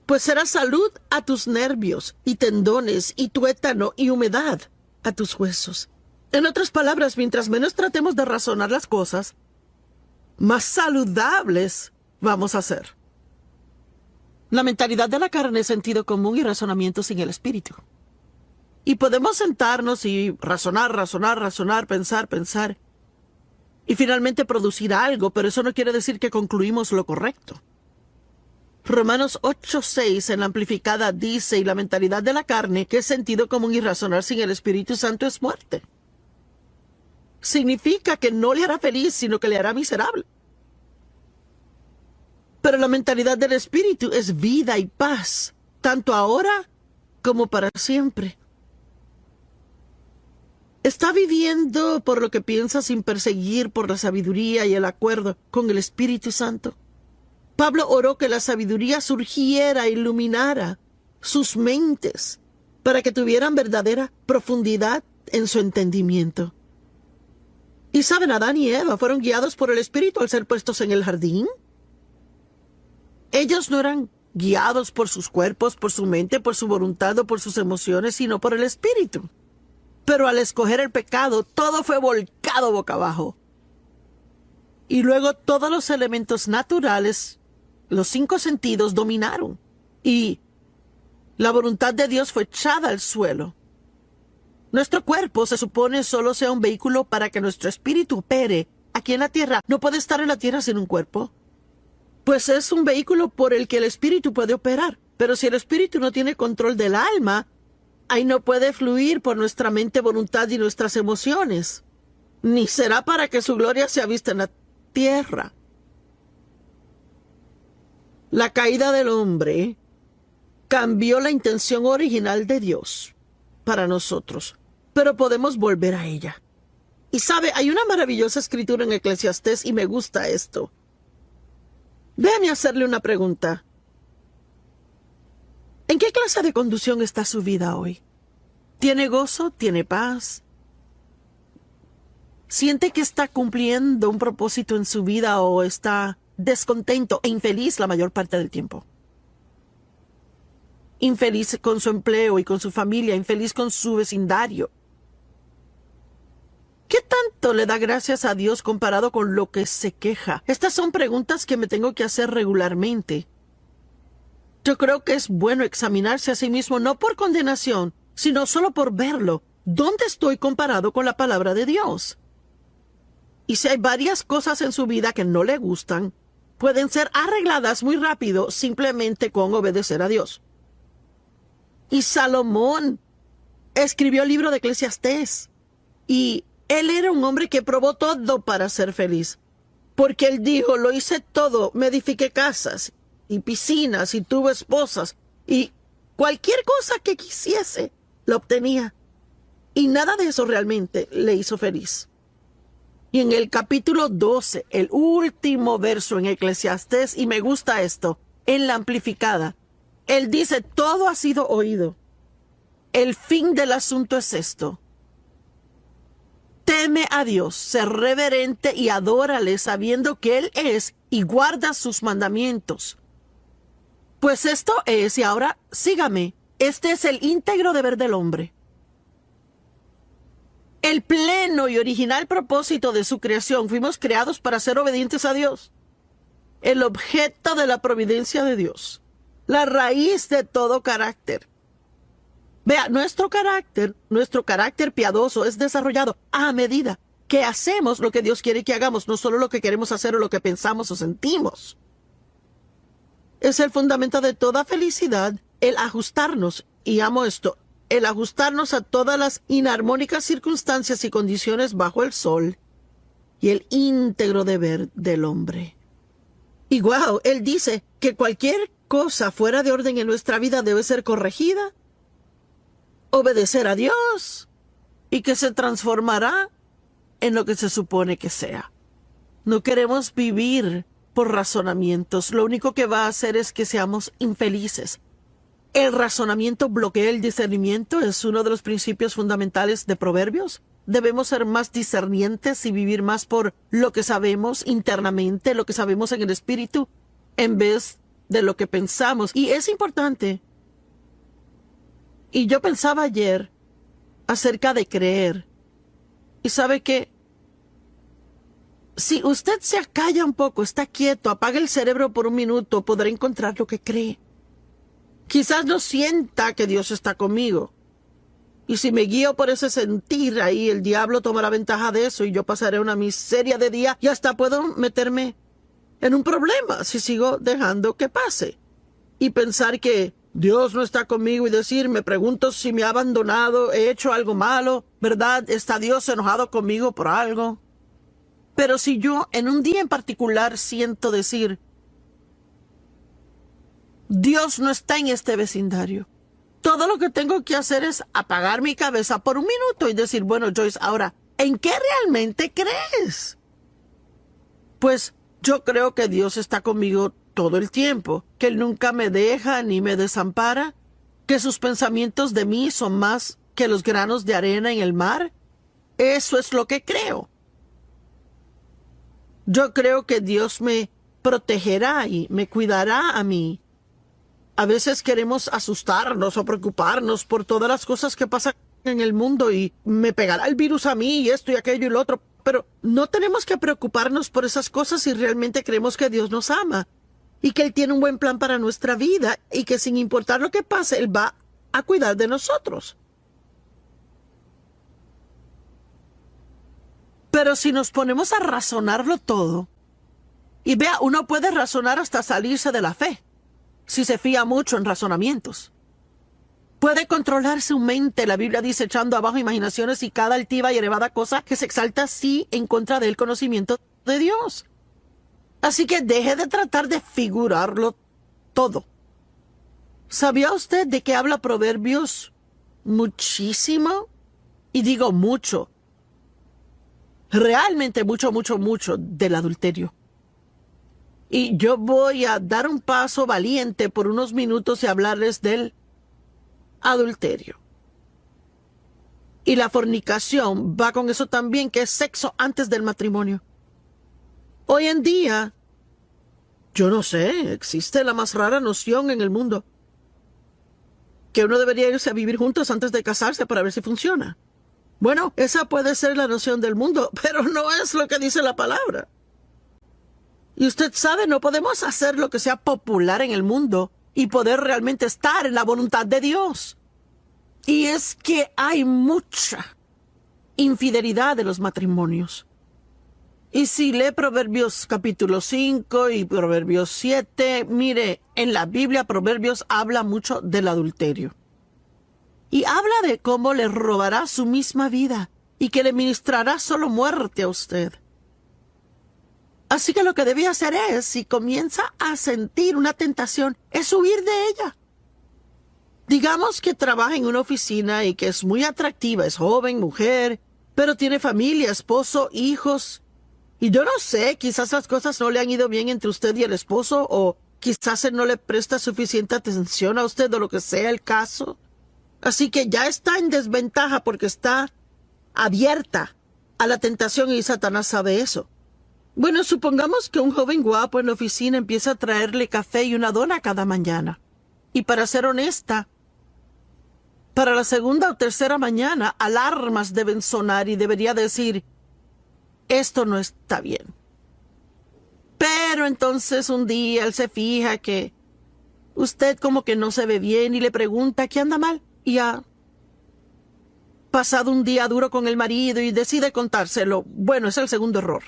Speaker 1: Pues será salud a tus nervios y tendones y tuétano y humedad a tus huesos. En otras palabras, mientras menos tratemos de razonar las cosas, más saludables vamos a ser. La mentalidad de la carne es sentido común y razonamiento sin el espíritu. Y podemos sentarnos y razonar, pensar, y finalmente producir algo, pero eso no quiere decir que concluimos lo correcto. Romanos 8:6 en la amplificada dice, y la mentalidad de la carne, que es sentido común y razonar sin el Espíritu Santo, es muerte. Significa que no le hará feliz, sino que le hará miserable. Pero la mentalidad del Espíritu es vida y paz, tanto ahora como para siempre. ¿Está viviendo por lo que piensa sin perseguir por la sabiduría y el acuerdo con el Espíritu Santo? Pablo oró que la sabiduría surgiera e iluminara sus mentes para que tuvieran verdadera profundidad en su entendimiento. Y saben, Adán y Eva fueron guiados por el Espíritu al ser puestos en el jardín. Ellos no eran guiados por sus cuerpos, por su mente, por su voluntad o por sus emociones, sino por el Espíritu. Pero al escoger el pecado, todo fue volcado boca abajo. Y luego todos los elementos naturales, los 5 sentidos, dominaron. Y la voluntad de Dios fue echada al suelo. Nuestro cuerpo se supone solo sea un vehículo para que nuestro espíritu opere aquí en la tierra. No puede estar en la tierra sin un cuerpo. Pues es un vehículo por el que el espíritu puede operar. Pero si el espíritu no tiene control del alma, ahí no puede fluir por nuestra mente, voluntad y nuestras emociones. Ni será para que su gloria sea vista en la tierra. La caída del hombre cambió la intención original de Dios para nosotros, pero podemos volver a ella. Y sabe, hay una maravillosa escritura en Eclesiastés y me gusta esto. Déjame hacerle una pregunta. ¿En qué clase de conducción está su vida hoy? ¿Tiene gozo? ¿Tiene paz? ¿Siente que está cumpliendo un propósito en su vida o está descontento e infeliz la mayor parte del tiempo? infeliz con su empleo y con su familia, infeliz con su vecindario. ¿Qué tanto le da gracias a Dios comparado con lo que se queja? Estas son preguntas que me tengo que hacer regularmente. Yo creo que es bueno examinarse a sí mismo no por condenación, sino solo por verlo. ¿Dónde estoy comparado con la palabra de Dios? Y si hay varias cosas en su vida que no le gustan, pueden ser arregladas muy rápido simplemente con obedecer a Dios. Y Salomón escribió el libro de Eclesiastés. Y él era un hombre que probó todo para ser feliz. Porque él dijo, lo hice todo, me edifiqué casas y piscinas y tuve esposas y cualquier cosa que quisiese, lo obtenía. Y nada de eso realmente le hizo feliz. Y en el capítulo 12, el último verso en Eclesiastés, y me gusta esto, en la amplificada, él dice, todo ha sido oído. El fin del asunto es esto. Teme a Dios, sé reverente y adórale sabiendo que Él es y guarda sus mandamientos. Pues esto es, y ahora sígame, este es el íntegro deber del hombre. El pleno y original propósito de su creación, fuimos creados para ser obedientes a Dios. El objeto de la providencia de Dios. La raíz de todo carácter. Vea, nuestro carácter piadoso es desarrollado a medida que hacemos lo que Dios quiere que hagamos, no solo lo que queremos hacer o lo que pensamos o sentimos. Es el fundamento de toda felicidad, el ajustarnos, y amo esto, el ajustarnos a todas las inarmónicas circunstancias y condiciones bajo el sol, y el íntegro deber del hombre. Y wow, él dice que cualquier cosa fuera de orden en nuestra vida debe ser corregida, obedecer a Dios, y que se transformará en lo que se supone que sea. No queremos vivir por razonamientos. Lo único que va a hacer es que seamos infelices. El razonamiento bloquea el discernimiento. Es uno de los principios fundamentales de Proverbios. Debemos ser más discernientes y vivir más por lo que sabemos internamente, lo que sabemos en el espíritu, en vez de lo que pensamos. Y es importante. Y yo pensaba ayer acerca de creer. Y sabe que si usted se acalla un poco, está quieto, apaga el cerebro por un minuto, podrá encontrar lo que cree. Quizás no sienta que Dios está conmigo. Y si me guío por ese sentir, ahí el diablo tomará ventaja de eso y yo pasaré una miseria de día y hasta puedo meterme en un problema si sigo dejando que pase. Y pensar que Dios no está conmigo y decir, me pregunto si me ha abandonado, he hecho algo malo, ¿verdad? ¿Está Dios enojado conmigo por algo? Pero si yo en un día en particular siento decir, Dios no está en este vecindario, todo lo que tengo que hacer es apagar mi cabeza por un minuto y decir, bueno, Joyce, ahora, ¿en qué realmente crees? Pues yo creo que Dios está conmigo todo el tiempo, que Él nunca me deja ni me desampara, que sus pensamientos de mí son más que los granos de arena en el mar. Eso es lo que creo. Yo creo que Dios me protegerá y me cuidará a mí. A veces queremos asustarnos o preocuparnos por todas las cosas que pasan en el mundo y me pegará el virus a mí y esto y aquello y lo otro. Pero no tenemos que preocuparnos por esas cosas si realmente creemos que Dios nos ama y que Él tiene un buen plan para nuestra vida y que sin importar lo que pase, Él va a cuidar de nosotros. Pero si nos ponemos a razonarlo todo, y vea, uno puede razonar hasta salirse de la fe, si se fía mucho en razonamientos. Puede controlar su mente, la Biblia dice, echando abajo imaginaciones y cada altiva y elevada cosa que se exalta así en contra del conocimiento de Dios. Así que deje de tratar de figurarlo todo. ¿Sabía usted de qué habla Proverbios muchísimo? Y digo mucho. Realmente mucho del adulterio. Y yo voy a dar un paso valiente por unos minutos y hablarles del adulterio. Y la fornicación va con eso también, que es sexo antes del matrimonio. Hoy en día, yo no sé, existe la más rara noción en el mundo. que uno debería irse a vivir juntos antes de casarse para ver si funciona. Bueno, esa puede ser la noción del mundo, pero no es lo que dice la palabra. Y usted sabe, no podemos hacer lo que sea popular en el mundo y poder realmente estar en la voluntad de Dios. Y es que hay mucha infidelidad de los matrimonios. Y si lee Proverbios capítulo 5 y Proverbios 7, mire, en la Biblia Proverbios habla mucho del adulterio. Y habla de cómo le robará su misma vida y que le ministrará solo muerte a usted. Así que lo que debe hacer es, si comienza a sentir una tentación, es huir de ella. Digamos que trabaja en una oficina y que es muy atractiva, es joven, mujer, pero tiene familia, esposo, hijos. Y yo no sé, quizás las cosas no le han ido bien entre usted y el esposo, o quizás él no le presta suficiente atención a usted o lo que sea el caso. Así que ya está en desventaja porque está abierta a la tentación y Satanás sabe eso. Bueno, supongamos que un joven guapo en la oficina empieza a traerle café y una dona cada mañana. Y para ser honesta, para la segunda o tercera mañana, alarmas deben sonar y debería decir, esto no está bien. Pero entonces un día él se fija que usted como que no se ve bien y le pregunta qué anda mal. Y ha pasado un día duro con el marido y decide contárselo. Bueno, es el segundo error.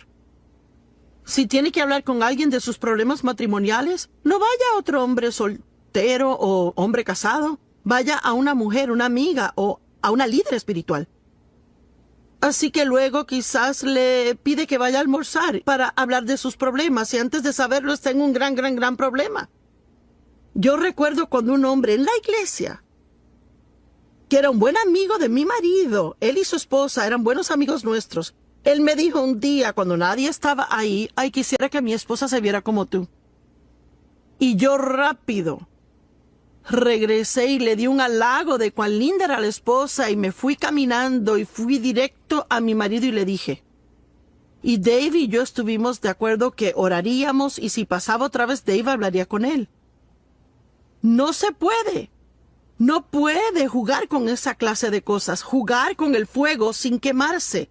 Speaker 1: Si tiene que hablar con alguien de sus problemas matrimoniales, no vaya a otro hombre soltero o hombre casado. Vaya a una mujer, una amiga o a una líder espiritual. Así que luego quizás le pide que vaya a almorzar para hablar de sus problemas y antes de saberlo está en un gran problema. Yo recuerdo cuando un hombre en la iglesia, que era un buen amigo de mi marido, él y su esposa eran buenos amigos nuestros, él me dijo un día cuando nadie estaba ahí, ay, quisiera que mi esposa se viera como tú. Y yo rápido regresé y le di un halago de cuán linda era la esposa y me fui caminando y fui directo a mi marido y le dije. Y Dave y yo estuvimos de acuerdo que oraríamos y si pasaba otra vez Dave hablaría con él. No se puede. No puede jugar con esa clase de cosas, jugar con el fuego sin quemarse.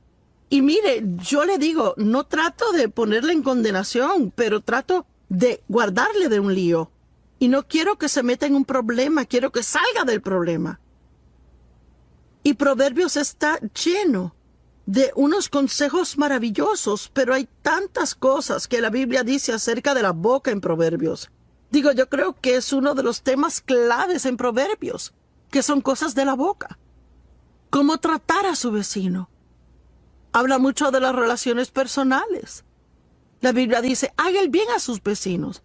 Speaker 1: Y mire, yo le digo, no trato de ponerle en condenación, pero trato de guardarle de un lío. Y no quiero que se meta en un problema, quiero que salga del problema. Y Proverbios está lleno de unos consejos maravillosos, pero hay tantas cosas que la Biblia dice acerca de la boca en Proverbios. Digo, yo creo que es uno de los temas claves en Proverbios, que son cosas de la boca. Cómo tratar a su vecino. Habla mucho de las relaciones personales. La Biblia dice, haga el bien a sus vecinos.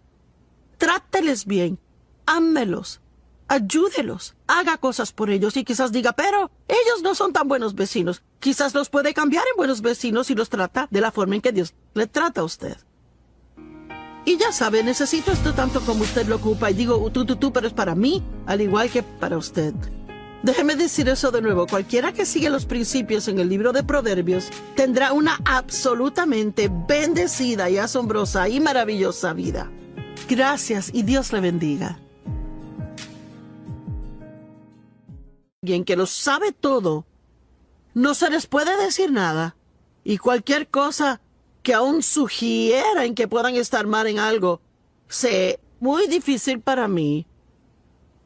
Speaker 1: Tráteles bien, ámelos, ayúdelos, haga cosas por ellos y quizás diga, pero ellos no son tan buenos vecinos. Quizás los puede cambiar en buenos vecinos y los trata de la forma en que Dios le trata a usted. Y ya sabe, necesito esto tanto como usted lo ocupa y digo tú, pero es para mí, al igual que para usted. Déjeme decir eso de nuevo, cualquiera que sigue los principios en el libro de Proverbios tendrá una absolutamente bendecida y asombrosa y maravillosa vida. Gracias y Dios le bendiga. Alguien que lo sabe todo, no se les puede decir nada. Y cualquier cosa que aún sugieran que puedan estar mal en algo, es muy difícil para mí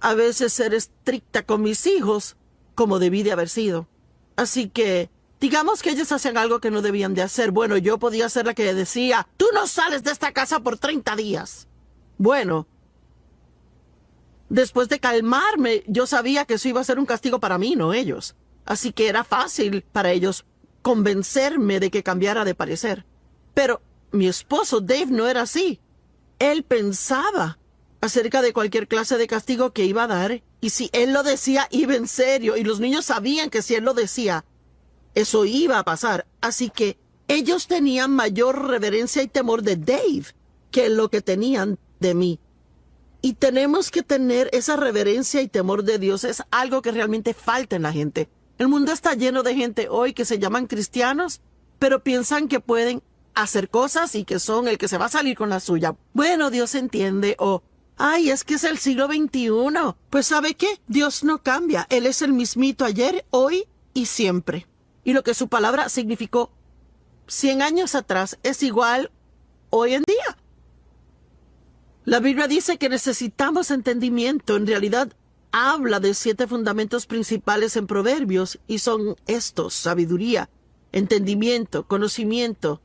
Speaker 1: a veces ser estricta con mis hijos como debí de haber sido. Así que, digamos que ellos hacen algo que no debían de hacer. Bueno, yo podía ser la que decía, tú no sales de esta casa por 30 días. Bueno, después de calmarme, yo sabía que eso iba a ser un castigo para mí, no ellos. Así que era fácil para ellos convencerme de que cambiara de parecer. Pero mi esposo Dave no era así. Él pensaba acerca de cualquier clase de castigo que iba a dar, y si él lo decía, iba en serio, y los niños sabían que si él lo decía, eso iba a pasar. Así que ellos tenían mayor reverencia y temor de Dave que lo que tenían de mí. Y tenemos que tener esa reverencia y temor de Dios. Es algo que realmente falta en la gente. El mundo está lleno de gente hoy que se llaman cristianos, pero piensan que pueden hacer cosas y que son el que se va a salir con la suya. Bueno, Dios entiende, o Ay, es que es el siglo XXI. Pues ¿sabe qué? Dios no cambia. Él es el mismito ayer, hoy y siempre. Y lo que su palabra significó 100 años atrás es igual hoy en día. La Biblia dice que necesitamos entendimiento. En realidad, habla de 7 fundamentos principales en Proverbios y son estos: sabiduría, entendimiento, conocimiento,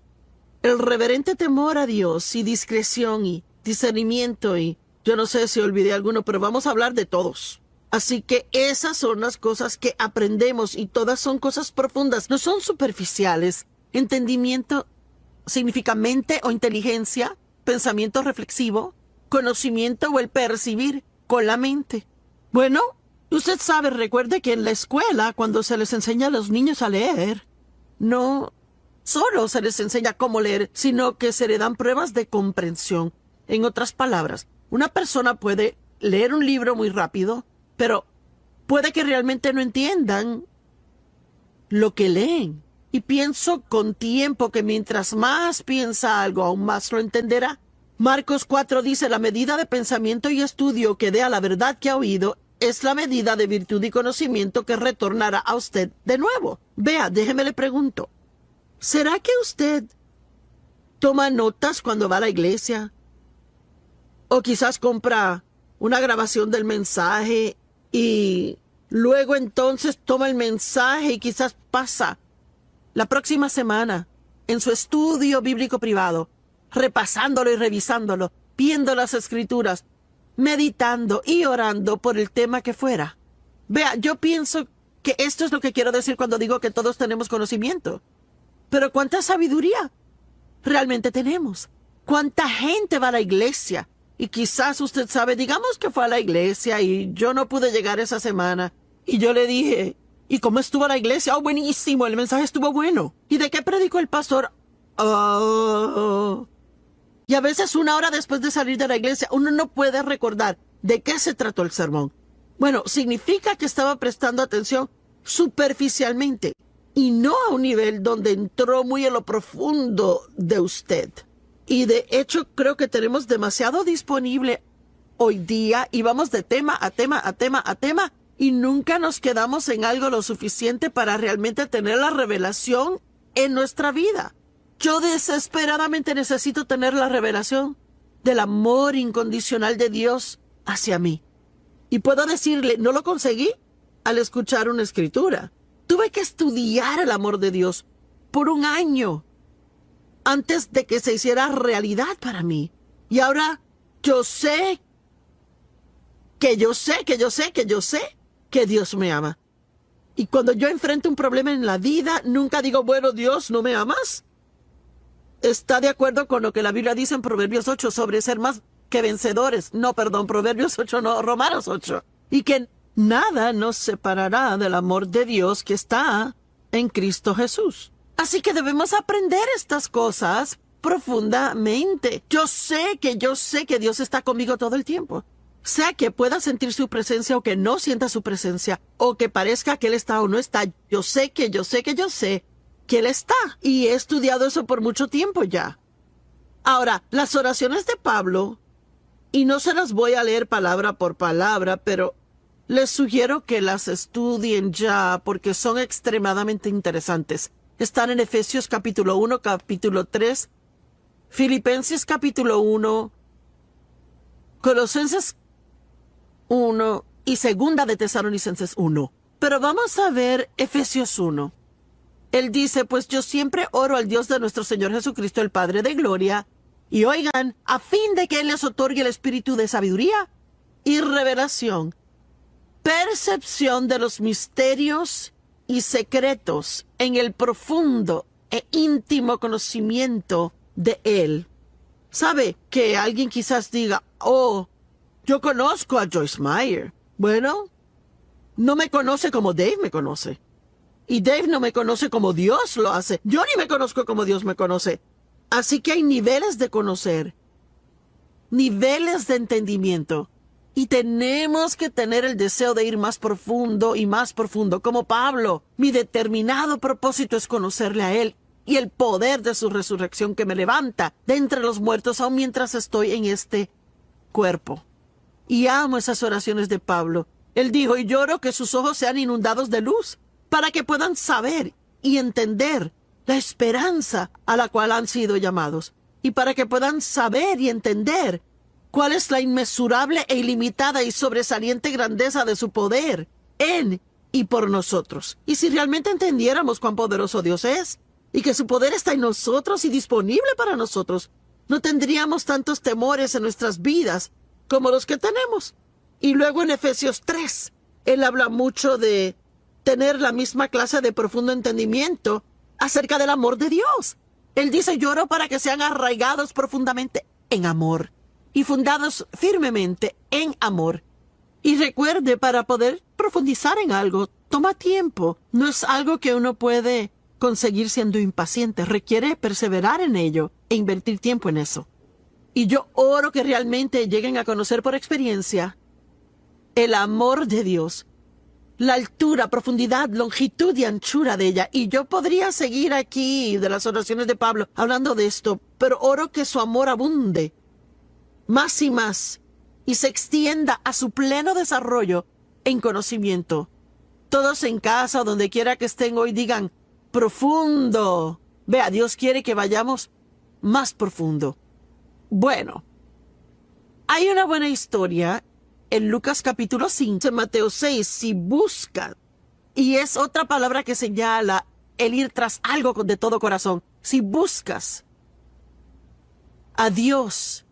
Speaker 1: el reverente temor a Dios y discreción y discernimiento y yo no sé si olvidé alguno, pero vamos a hablar de todos. Así que esas son las cosas que aprendemos y todas son cosas profundas, no son superficiales. Entendimiento significa mente o inteligencia, pensamiento reflexivo, conocimiento o el percibir con la mente. Bueno, usted sabe, recuerde que en la escuela, cuando se les enseña a los niños a leer, no solo se les enseña cómo leer, sino que se le dan pruebas de comprensión. En otras palabras, una persona puede leer un libro muy rápido, pero puede que realmente no entiendan lo que leen. Y pienso con tiempo que mientras más piensa algo, aún más lo entenderá. Marcos 4 dice: la medida de pensamiento y estudio que dé a la verdad que ha oído es la medida de virtud y conocimiento que retornará a usted de nuevo. Vea, déjeme le pregunto, ¿será que usted toma notas cuando va a la iglesia? O quizás compra una grabación del mensaje y luego entonces toma el mensaje y quizás pasa la próxima semana en su estudio bíblico privado, repasándolo y revisándolo, viendo las escrituras, meditando y orando por el tema que fuera. Vea, yo pienso que esto es lo que quiero decir cuando digo que todos tenemos conocimiento. Pero ¿cuánta sabiduría realmente tenemos? ¿Cuánta gente va a la iglesia? Y quizás usted sabe, digamos que fue a la iglesia y yo no pude llegar esa semana. Y yo le dije, ¿y cómo estuvo la iglesia? Oh, buenísimo, el mensaje estuvo bueno. ¿Y de qué predicó el pastor? Oh. Y a veces 1 hora después de salir de la iglesia, uno no puede recordar de qué se trató el sermón. Bueno, significa que estaba prestando atención superficialmente y no a un nivel donde entró muy en lo profundo de usted. Y de hecho creo que tenemos demasiado disponible hoy día y vamos de tema a tema a tema a tema y nunca nos quedamos en algo lo suficiente para realmente tener la revelación en nuestra vida. Yo desesperadamente necesito tener la revelación del amor incondicional de Dios hacia mí. Y puedo decirle, no lo conseguí al escuchar una escritura. Tuve que estudiar el amor de Dios por 1 año antes de que se hiciera realidad para mí. Y ahora yo sé que Dios me ama. Y cuando yo enfrento un problema en la vida, nunca digo, bueno, Dios, ¿no me amas? Está de acuerdo con lo que la Biblia dice en Proverbios 8 sobre ser más que vencedores. No, perdón, Proverbios 8 no, Romanos 8. Y que nada nos separará del amor de Dios que está en Cristo Jesús. Así que debemos aprender estas cosas profundamente. Yo sé que Dios está conmigo todo el tiempo. Sea que pueda sentir su presencia o que no sienta su presencia, o que parezca que Él está o no está, yo sé que Él está. Y he estudiado eso por mucho tiempo ya. Ahora, las oraciones de Pablo, y no se las voy a leer palabra por palabra, pero les sugiero que las estudien ya porque son extremadamente interesantes. Están en Efesios capítulo 1, capítulo 3, Filipenses capítulo 1, Colosenses 1 y Segunda de Tesalonicenses 1. Pero vamos a ver Efesios 1. Él dice, pues yo siempre oro al Dios de nuestro Señor Jesucristo, el Padre de Gloria, y oigan, a fin de que Él les otorgue el espíritu de sabiduría y revelación, percepción de los misterios y secretos en el profundo e íntimo conocimiento de Él. ¿Sabe que alguien quizás diga, oh, yo conozco a Joyce Meyer? Bueno, no me conoce como Dave me conoce. Y Dave no me conoce como Dios lo hace. Yo ni me conozco como Dios me conoce. Así que hay niveles de conocer, niveles de entendimiento. Y tenemos que tener el deseo de ir más profundo y más profundo. Como Pablo, mi determinado propósito es conocerle a Él y el poder de su resurrección que me levanta de entre los muertos aun mientras estoy en este cuerpo. Y amo esas oraciones de Pablo. Él dijo, y lloro que sus ojos sean inundados de luz, para que puedan saber y entender la esperanza a la cual han sido llamados, y para que puedan saber y entender cuál es la inmesurable e ilimitada y sobresaliente grandeza de su poder en y por nosotros. Y si realmente entendiéramos cuán poderoso Dios es, y que su poder está en nosotros y disponible para nosotros, no tendríamos tantos temores en nuestras vidas como los que tenemos. Y luego en Efesios 3, él habla mucho de tener la misma clase de profundo entendimiento acerca del amor de Dios. Él dice, lloro para que sean arraigados profundamente en amor y fundados firmemente en amor. Y recuerde, para poder profundizar en algo, toma tiempo. No es algo que uno puede conseguir siendo impaciente. Requiere perseverar en ello e invertir tiempo en eso. Y yo oro que realmente lleguen a conocer por experiencia el amor de Dios, la altura, profundidad, longitud y anchura de ella. Y yo podría seguir aquí de las oraciones de Pablo hablando de esto, pero oro que su amor abunde más y más y se extienda a su pleno desarrollo en conocimiento. Todos en casa o donde quiera que estén hoy digan, profundo. Vea, Dios quiere que vayamos más profundo. Bueno, hay una buena historia en Lucas capítulo 5, en Mateo 6, si buscan, y es otra palabra que señala el ir tras algo de todo corazón. Si buscas a Dios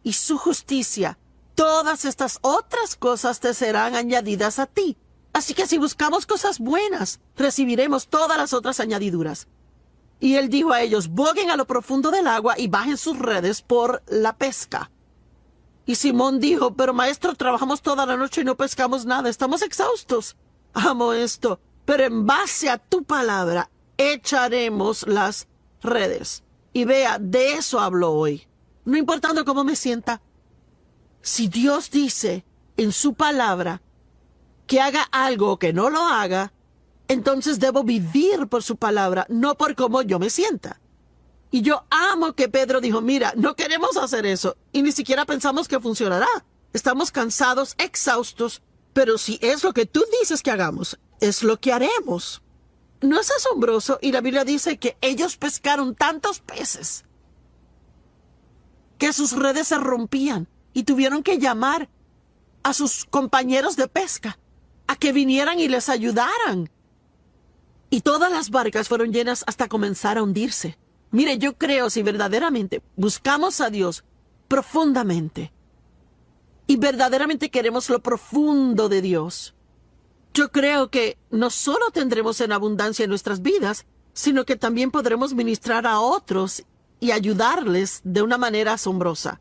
Speaker 1: y su justicia, todas estas otras cosas te serán añadidas a ti. Así que si buscamos cosas buenas, recibiremos todas las otras añadiduras. Y él dijo a ellos, boguen a lo profundo del agua y bajen sus redes por la pesca. Y Simón dijo, pero maestro, trabajamos toda la noche y no pescamos nada, estamos exhaustos. Amo esto, pero en base a tu palabra echaremos las redes. Y vea, de eso hablo hoy. No importando cómo me sienta. Si Dios dice en su palabra que haga algo o que no lo haga, entonces debo vivir por su palabra, no por cómo yo me sienta. Y yo amo que Pedro dijo, mira, no queremos hacer eso y ni siquiera pensamos que funcionará. Estamos cansados, exhaustos, pero si es lo que tú dices que hagamos, es lo que haremos. ¿No es asombroso? Y la Biblia dice que ellos pescaron tantos peces que sus redes se rompían y tuvieron que llamar a sus compañeros de pesca a que vinieran y les ayudaran. Y todas las barcas fueron llenas hasta comenzar a hundirse. Mire, yo creo, si verdaderamente buscamos a Dios profundamente y verdaderamente queremos lo profundo de Dios, yo creo que no solo tendremos en abundancia en nuestras vidas, sino que también podremos ministrar a otros y ayudarles de una manera asombrosa.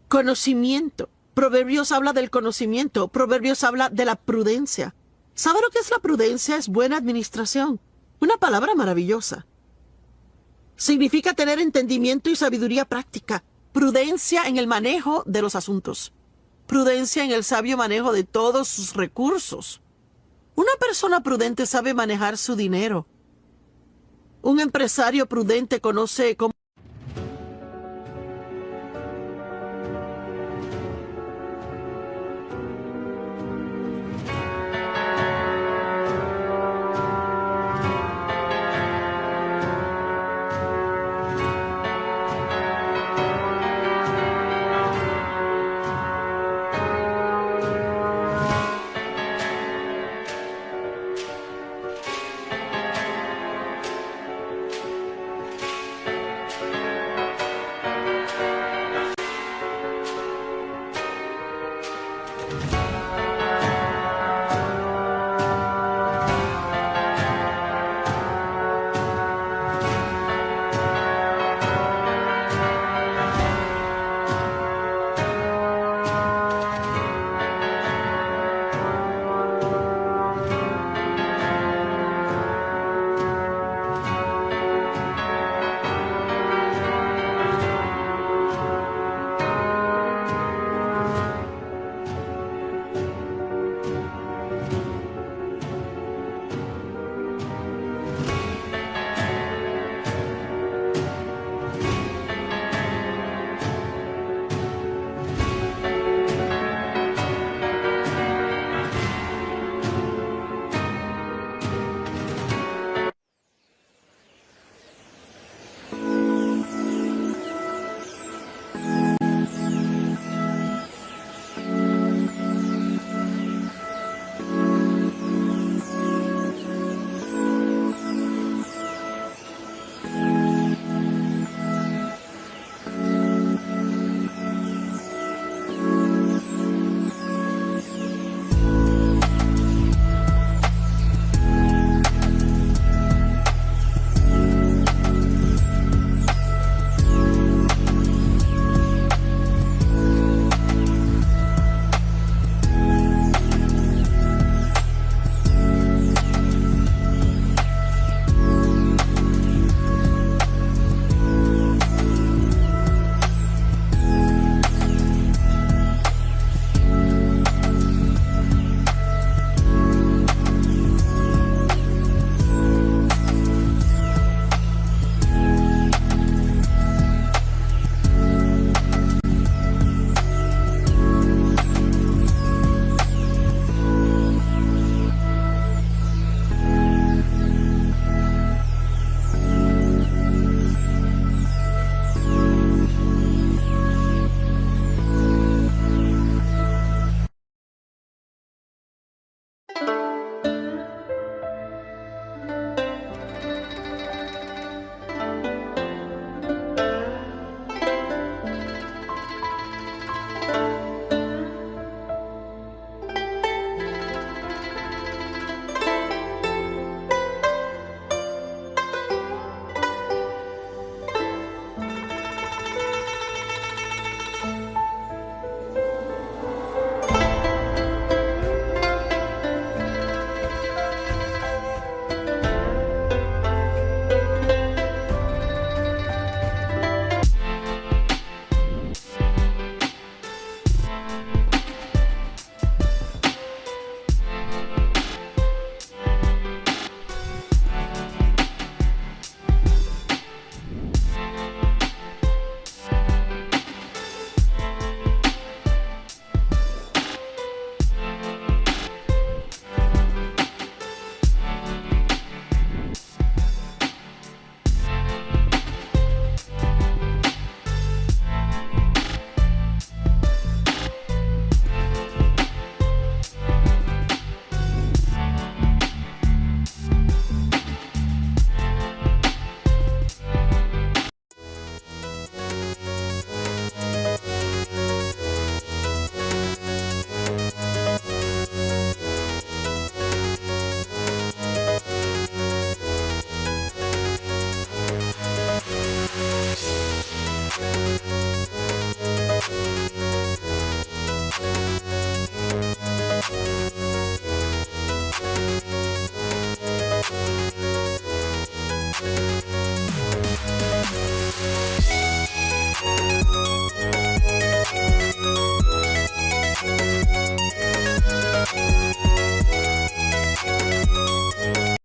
Speaker 1: Conocimiento. Proverbios habla del conocimiento. Proverbios habla de la prudencia. ¿Sabe lo que es la prudencia? Es buena administración. Una palabra maravillosa. Significa tener entendimiento y sabiduría práctica. Prudencia en el manejo de los asuntos. Prudencia en el sabio manejo de todos sus recursos. Una persona prudente sabe manejar su dinero. Un empresario prudente conoce cómo